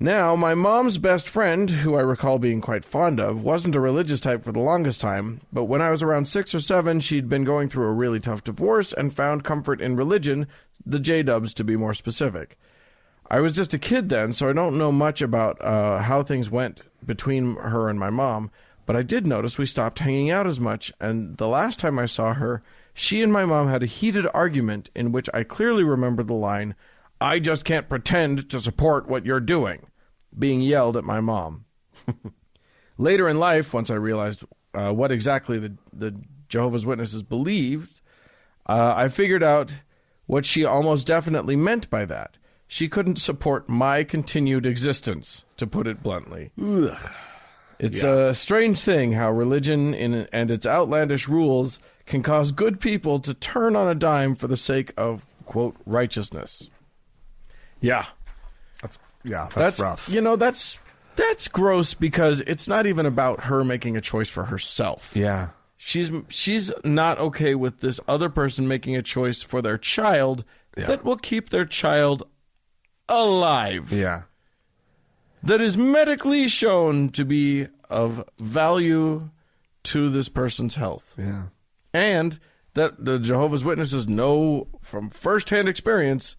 Now, my mom's best friend, who I recall being quite fond of, wasn't a religious type for the longest time, but when I was around 6 or 7, she'd been going through a really tough divorce and found comfort in religion, the J-dubs to be more specific. I was just a kid then, so I don't know much about how things went between her and my mom, but I did notice we stopped hanging out as much, and the last time I saw her, she and my mom had a heated argument in which I clearly remember the line, "I just can't pretend to support what you're doing," being yelled at my mom. Later in life, once I realized what exactly the Jehovah's Witnesses believed, I figured out what she almost definitely meant by that. She couldn't support my continued existence, to put it bluntly. Ugh. It's a strange thing how religion and its outlandish rules can cause good people to turn on a dime for the sake of, quote, righteousness. Yeah. That's rough. You know, that's gross because it's not even about her making a choice for herself. Yeah. She's not okay with this other person making a choice for their child that will keep their child alive. Yeah. That is medically shown to be of value to this person's health. Yeah. And that the Jehovah's Witnesses know from firsthand experience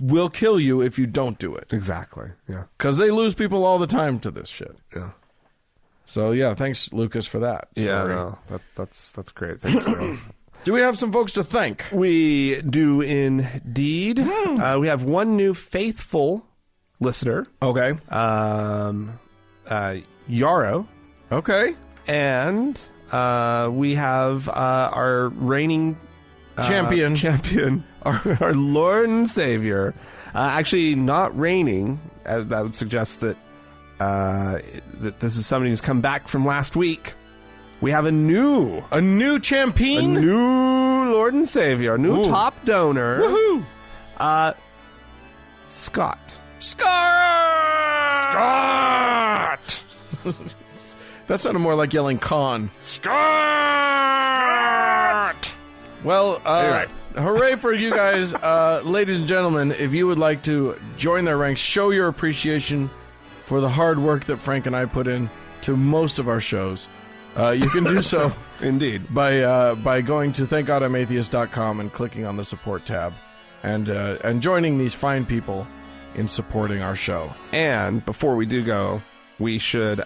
will kill you if you don't do it. Exactly. Yeah. Because they lose people all the time to this shit. Yeah. So, yeah, thanks, Lucas, for that. Yeah, no, that's great. Thank you. Do we have some folks to thank? We do indeed. We have one new faithful listener. Okay. Yarrow. Okay. And we have our reigning champion, our Lord and Savior. Actually, not reigning. That would suggest that that this is somebody who's come back from last week. We have a new champion, a new Lord and Savior, a new top donor. Woohoo! Scott. Scott! Scott! That sounded more like yelling con. Scott! Well, Anyway. hooray for you guys. Ladies and gentlemen, if you would like to join their ranks, show your appreciation for the hard work that Frank and I put in to most of our shows, you can do so Indeed. by going to thankgodimatheist.com and clicking on the support tab and joining these fine people in supporting our show. And before we do go, we should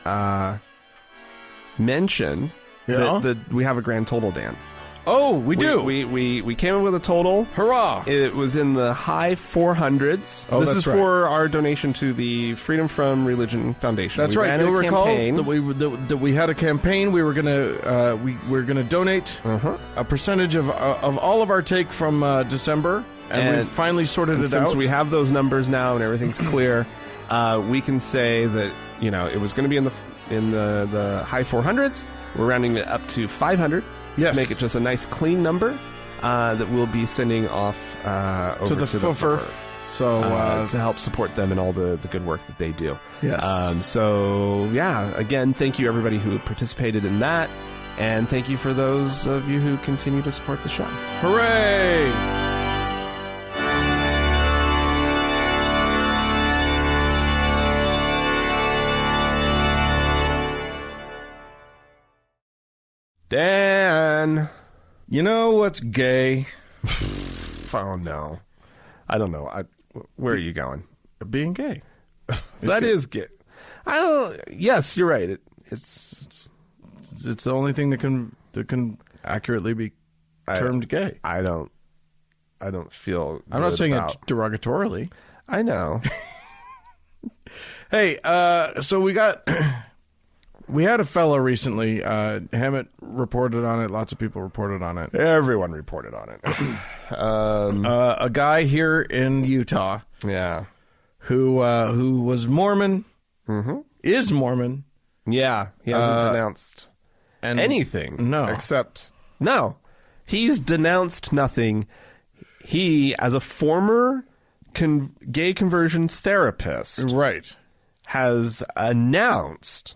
mention that we have a grand total, Dan. Oh, we do. We came up with a total. Hurrah! It was in the high 400s. Oh, this that's is right. for our donation to the Freedom from Religion Foundation. That's We right. ran You'll a recall campaign. that we had a campaign. We were gonna donate a percentage of all of our take from December, and we finally sorted it out. Since we have those numbers now and everything's clear, we can say that it was going to be in the high 400s. We're rounding it up to 500. Yes. To make it just a nice clean number that we'll be sending off over to the FUFF. So to help support them in all the good work that they do. Yes. Again, thank you everybody who participated in that, and thank you for those of you who continue to support the show. Hooray! Dan, You know what's gay? oh no, I don't know. Where are you going? Being gay. That is gay. I don't. Yes, you're right. It's the only thing that can accurately be termed gay. I don't feel. I'm not good saying about- it derogatorily. I know. Hey, so we had a fella recently. Hammett reported on it. Lots of people reported on it. Everyone reported on it. A guy here in Utah Yeah. who was Mormon, is Mormon, Yeah. He hasn't denounced and anything. No. Except no. He's denounced nothing. He, as a former gay conversion therapist, right. has announced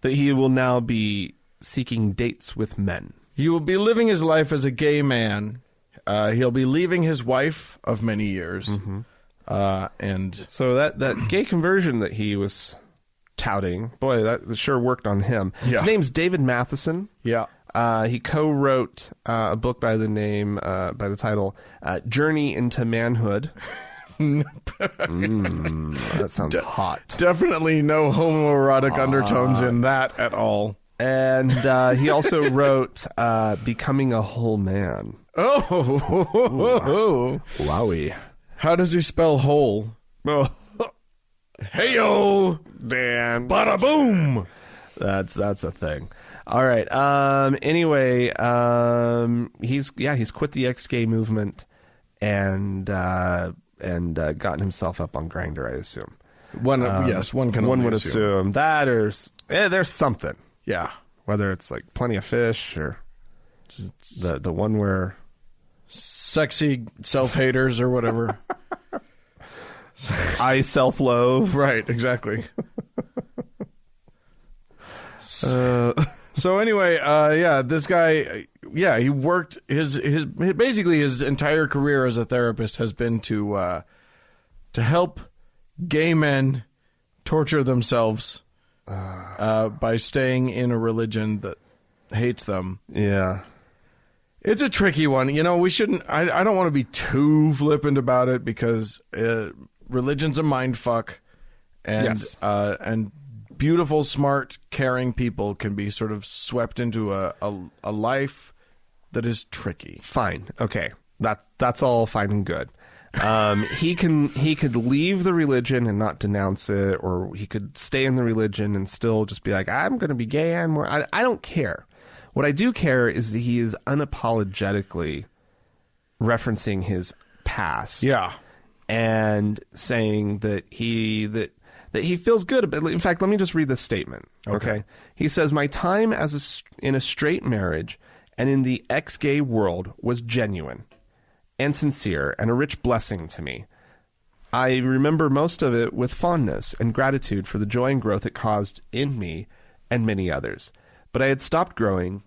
that he will now be seeking dates with men. He will be living his life as a gay man. He'll be leaving his wife of many years, and So that gay conversion that he was touting, boy, that sure worked on him. Yeah. His name's David Matheson. yeah, He co-wrote a book by the title "Journey into Manhood." That sounds hot. definitely no homoerotic undertones in that at all. And he also wrote "Becoming a Whole Man." Oh, Wowie. how does he spell whole? Oh, Heyo, Dan. bada boom. That's a thing. All right. Anyway, he's quit the ex-gay movement and gotten himself up on Grindr, I assume. One can One only would assume. assume that, or there's something. Yeah, Whether it's like Plenty of Fish or the one where sexy self-haters or whatever. I self-loathe. Right, exactly. So anyway, this guy, he worked his basically his entire career as a therapist has been to help gay men torture themselves by staying in a religion that hates them. Yeah. It's a tricky one. We shouldn't. I don't want to be too flippant about it because religion's a mind fuck, and Yes. And beautiful, smart, caring people can be sort of swept into a life that is tricky. Fine. Okay. That's all fine and good. He could leave the religion and not denounce it, or he could stay in the religion and still just be like, I'm going to be gay. I don't care. What I do care is that he is unapologetically referencing his past. Yeah. And saying that he feels good about it. In fact, let me just read this statement. Okay. He says, "My time in a straight marriage and in the ex-gay world was genuine and sincere and a rich blessing to me. I remember most of it with fondness and gratitude for the joy and growth it caused in me and many others. But I had stopped growing,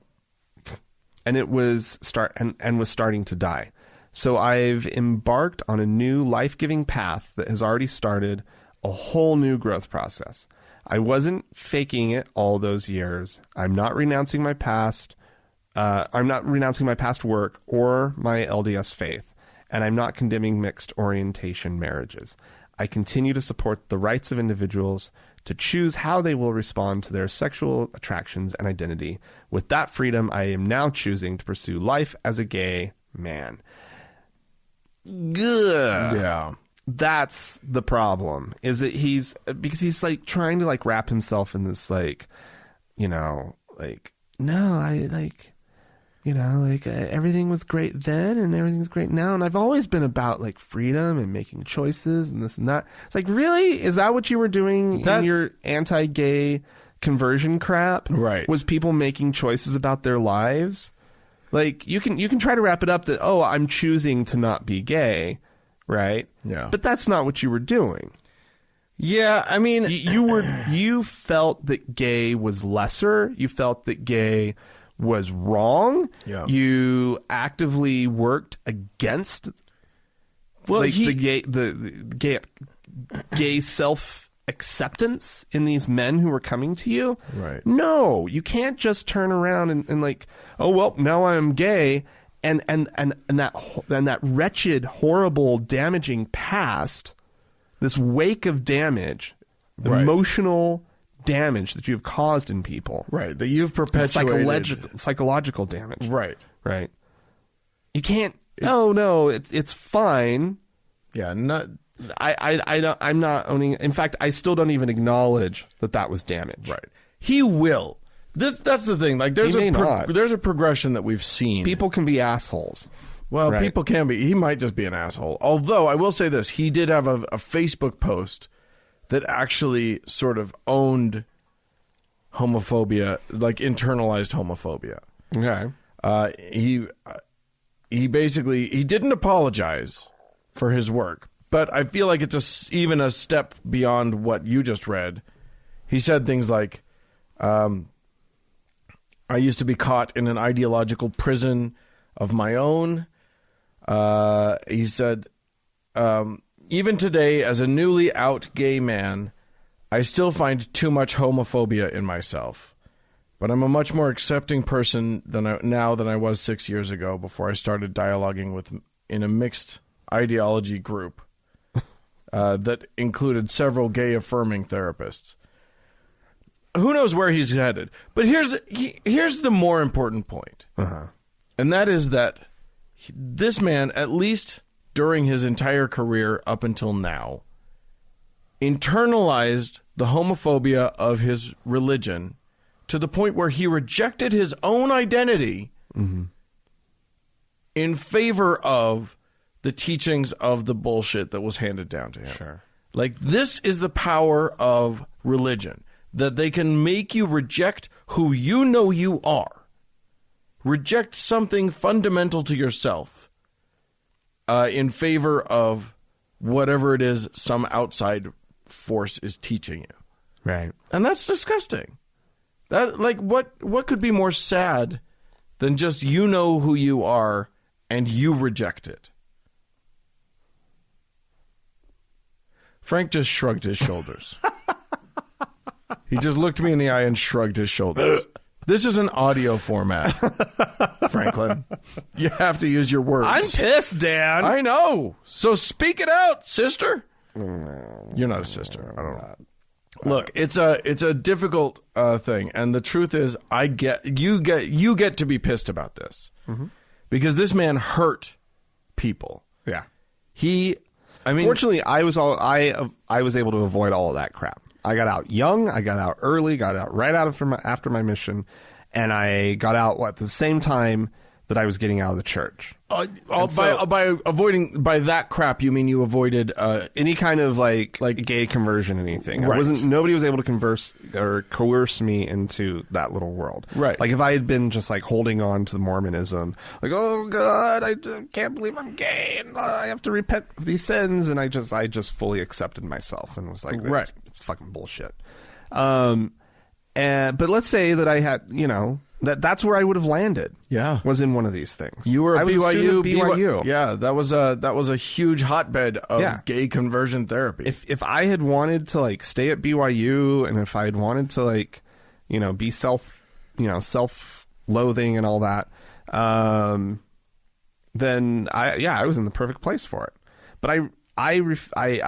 and it was was starting to die. So I've embarked on a new life-giving path that has already started a whole new growth process. I wasn't faking it all those years. I'm not renouncing my past. I'm not renouncing my past work or my LDS faith, and I'm not condemning mixed orientation marriages. I continue to support the rights of individuals to choose how they will respond to their sexual attractions and identity. With that freedom, I am now choosing to pursue life as a gay man. Good. Yeah. That's the problem, is that because he's like trying to like wrap himself in this like, you know, like, no, I like, you know, like everything was great then and everything's great now. And I've always been about like freedom and making choices and this and that. It's like, really? Is that what you were doing in your anti-gay conversion crap? Right. Was people making choices about their lives? Like you can try to wrap it up that, oh, I'm choosing to not be gay. Right? Yeah. But that's not what you were doing. Yeah, I mean, you felt that gay was lesser. You felt that gay was wrong. Yeah. You actively worked against the gay self-acceptance in these men who were coming to you. Right. No, you can't just turn around and like, oh well, now I'm gay. And that wretched, horrible, damaging past, this wake of damage, the emotional damage that you've caused in people, right? That you've perpetuated, psychological damage, right? Right. You can't. No, it's fine. Yeah, not. I'm not owning. In fact, I still don't even acknowledge that was damage. Right. He will. That's the thing. Like, there's a progression that we've seen. People can be assholes. Well, right. People can be. He might just be an asshole. Although I will say this, he did have a Facebook post that actually sort of owned homophobia, like internalized homophobia. Okay. He basically didn't apologize for his work, but I feel like it's even a step beyond what you just read. He said things like, I used to be caught in an ideological prison of my own. He said, even today, as a newly out gay man, I still find too much homophobia in myself. But I'm a much more accepting person now than I was 6 years ago before I started dialoguing in a mixed ideology group that included several gay-affirming therapists. Who knows where he's headed? But here's the more important point. And that is that this man, at least during his entire career up until now, internalized the homophobia of his religion to the point where he rejected his own identity in favor of the teachings of the bullshit that was handed down to him. Sure. Like, this is the power of religion. That they can make you reject who you know you are. Reject something fundamental to yourself in favor of whatever it is some outside force is teaching you. Right. And that's disgusting. That, like, what could be more sad than just you know who you are and you reject it? Frank just shrugged his shoulders. He just looked me in the eye and shrugged his shoulders. This is an audio format, Franklin. You have to use your words. I'm pissed, Dan. I know. So speak it out, sister. You're not a sister. I don't know. Look, it's a difficult thing, and the truth is, you get to be pissed about this because this man hurt people. Yeah. Fortunately, I was able to avoid all of that crap. I got out young. I got out early. Got out right after my mission, and I got out at the same time that I was getting out of the church. By avoiding by that crap, you mean you avoided Any kind of like gay conversion, anything. Right. Nobody was able to converse or coerce me into that little world. Right. Like if I had been just like holding on to the Mormonism, like, oh God, I can't believe I'm gay and I have to repent of these sins, and I just fully accepted myself and was like, Right. it's fucking bullshit. But let's say that I had, that's where I would have landed. Yeah. Was in one of these things. You were I was a student at BYU. Yeah, that was a huge hotbed of gay conversion therapy. If I had wanted to like stay at BYU, and if I had wanted to like, be self-loathing and all that, then I was in the perfect place for it. But I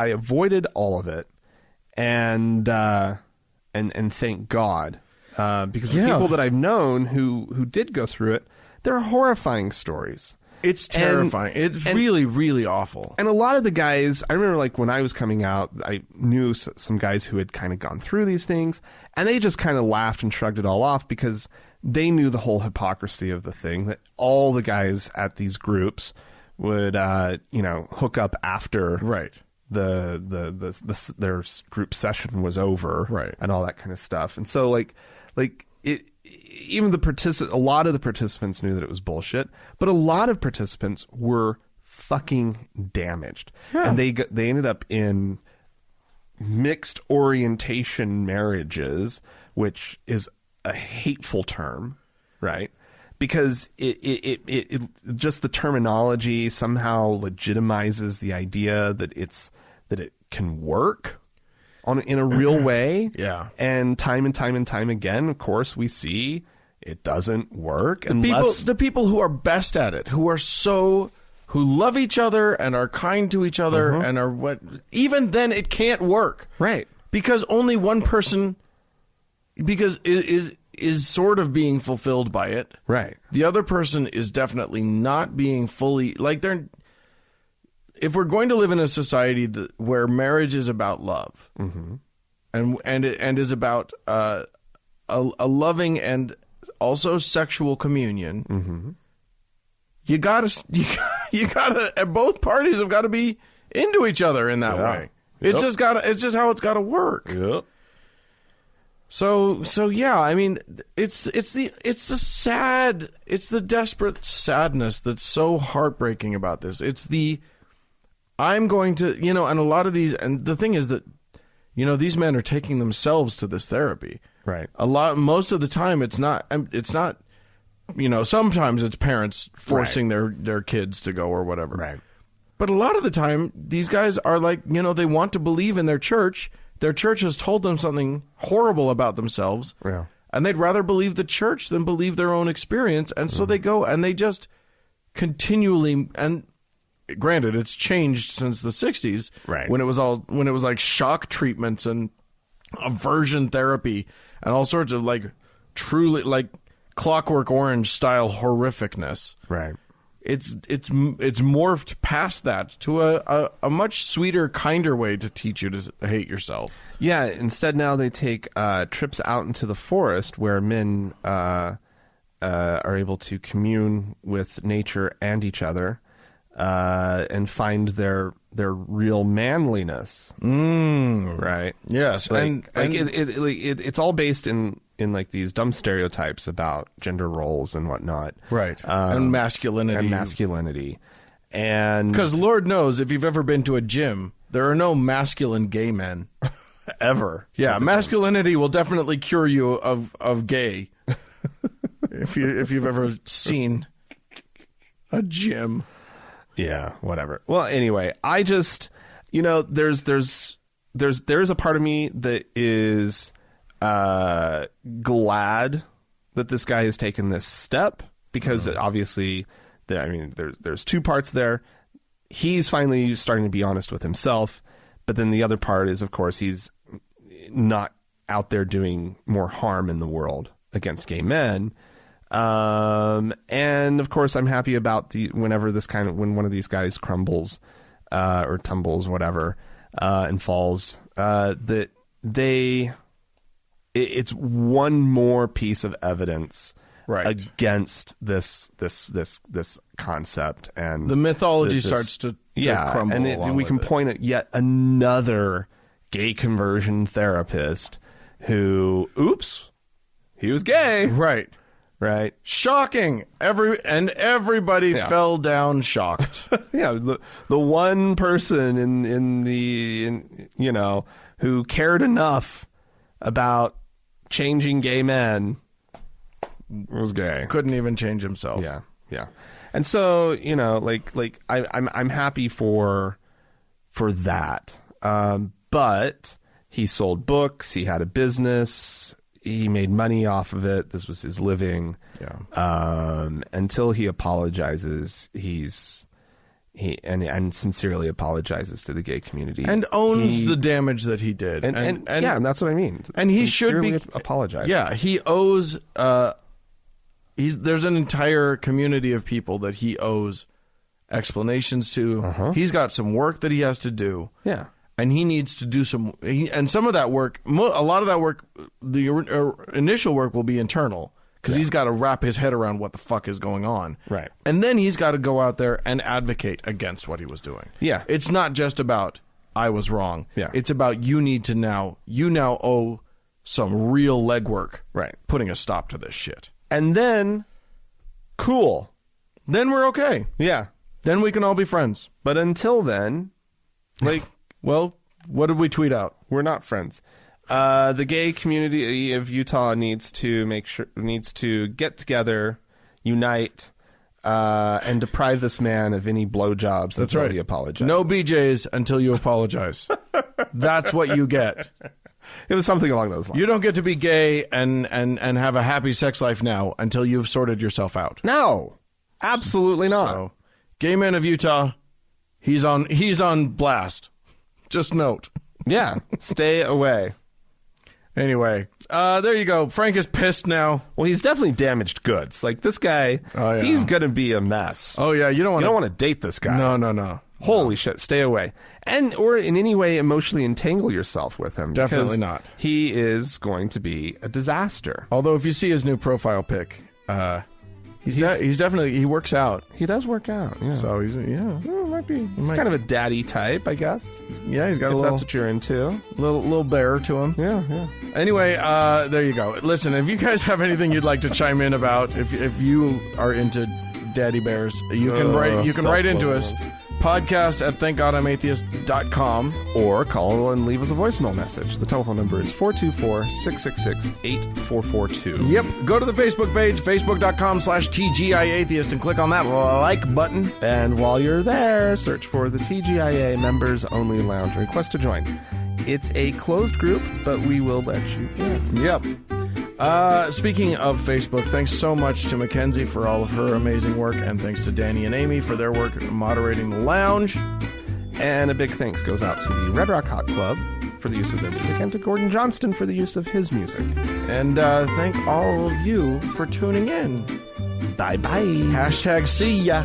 avoided all of it, and thank God. Because the people that I've known who did go through it, they're horrifying stories. It's terrifying. It's really, really awful. And a lot of the guys, I remember like when I was coming out, I knew some guys who had kind of gone through these things, and they just kind of laughed and shrugged it all off because they knew the whole hypocrisy of the thing, that all the guys at these groups would, hook up after their group session was over, right, and all that kind of stuff. And so like it, even a lot of the participants knew that it was bullshit, but a lot of participants were fucking damaged, and they ended up in mixed orientation marriages, which is a hateful term, right? Because it just the terminology somehow legitimizes the idea that it can work in a real way. Yeah. And time again, of course, we see it doesn't work. The people who are best at it, who love each other and are kind to each other and are even then it can't work. Right. Because only one person is sort of being fulfilled by it. Right. The other person is definitely not being fully, if we're going to live in a society where marriage is about love, and is about a loving and also sexual communion, you gotta both parties have got to be into each other in that way. It's just how it's got to work. Yep. So yeah, I mean, it's the desperate sadness that's so heartbreaking about this. It's I'm going to, and a lot of these, and the thing is that, these men are taking themselves to this therapy. Right. Most of the time it's not, sometimes it's parents forcing their kids to go or whatever. Right. But a lot of the time these guys are like, they want to believe in their church. Their church has told them something horrible about themselves. Yeah. And they'd rather believe the church than believe their own experience. And so they go and they just continually, and granted, it's changed since the 60s, right, when it was like shock treatments and aversion therapy and all sorts of like truly like Clockwork Orange style horrificness. Right. It's morphed past that to a much sweeter, kinder way to teach you to hate yourself. Yeah. Instead, now they take trips out into the forest where men are able to commune with nature and each other. And find their real manliness, right? Yes, it's all based in like these dumb stereotypes about gender roles and whatnot, right? And masculinity, and because Lord knows if you've ever been to a gym, there are no masculine gay men ever. Yeah, masculinity will definitely cure you of gay if you've ever seen a gym. Yeah, whatever. Well, anyway, I just, there's a part of me that is glad that this guy has taken this step, because obviously, there's two parts there. He's finally starting to be honest with himself, but then the other part is, of course, he's not out there doing more harm in the world against gay men. And of course I'm happy about when one of these guys crumbles, or tumbles, whatever, and falls, it's one more piece of evidence Right. against this concept, and The mythology starts to crumble. And we can point at yet another gay conversion therapist who, oops, he was gay, Right. Shocking. Everybody fell down shocked. Yeah, the one person in who cared enough about changing gay men was gay. Couldn't even change himself. Yeah. And so, I'm happy for that. But he sold books, he had a business, he made money off of it. This was his living. Yeah. Until he apologizes, and sincerely apologizes to the gay community And owns the damage that he did. And that's what I mean. And he should be apologize. Yeah, he owes there's an entire community of people that he owes explanations to. He's got some work that he has to do. Yeah. And he needs to do some of that work, a lot of that work, the initial work will be internal, because he's got to wrap his head around what the fuck is going on. Right. And then he's got to go out there and advocate against what he was doing. Yeah. It's not just about, I was wrong. Yeah. It's about you now owe some real legwork. Right. Putting a stop to this shit. And then, cool. Then we're okay. Yeah. Then we can all be friends. But until then, well, what did we tweet out? we're not friends. The gay community of Utah needs to get together, unite, and deprive this man of any blowjobs until he apologizes. No BJs until you apologize. That's what you get. It was something along those lines. You don't get to be gay and have a happy sex life now until you've sorted yourself out. No, absolutely not. So, gay man of Utah, he's on blast. Just note. Yeah, stay away. Anyway, there you go. Frank is pissed now. Well, he's definitely damaged goods. Like this guy, he's gonna be a mess. Oh yeah, you don't want to date this guy. No. Holy shit, stay away. Or in any way emotionally entangle yourself with him. Definitely not. He is going to be a disaster. Although if you see his new profile pic, he's definitely, he works out. He does work out. Yeah. So he's He's kind of a daddy type, I guess. Yeah, he's got if a little, that's what you're into. little bear to him. Yeah. Anyway, there you go. Listen, if you guys have anything you'd like to chime in about, if you are into daddy bears, you can write into us. Podcast at thankgodimatheist.com. Or call and leave us a voicemail message. The telephone number is 424-666-8442. Yep. Go to the Facebook page, facebook.com/TGIAtheist, and click on that like button. And while you're there, search for the TGIA Members Only Lounge. Request to join. It's a closed group, but we will let you in. Yep. Speaking of Facebook, thanks so much to Mackenzie for all of her amazing work, and thanks to Danny and Amy for their work moderating the lounge. And a big thanks goes out to the Red Rock Hot Club for the use of their music, and to Gordon Johnston for the use of his music. And thank all of you for tuning in. Bye-bye. #see ya.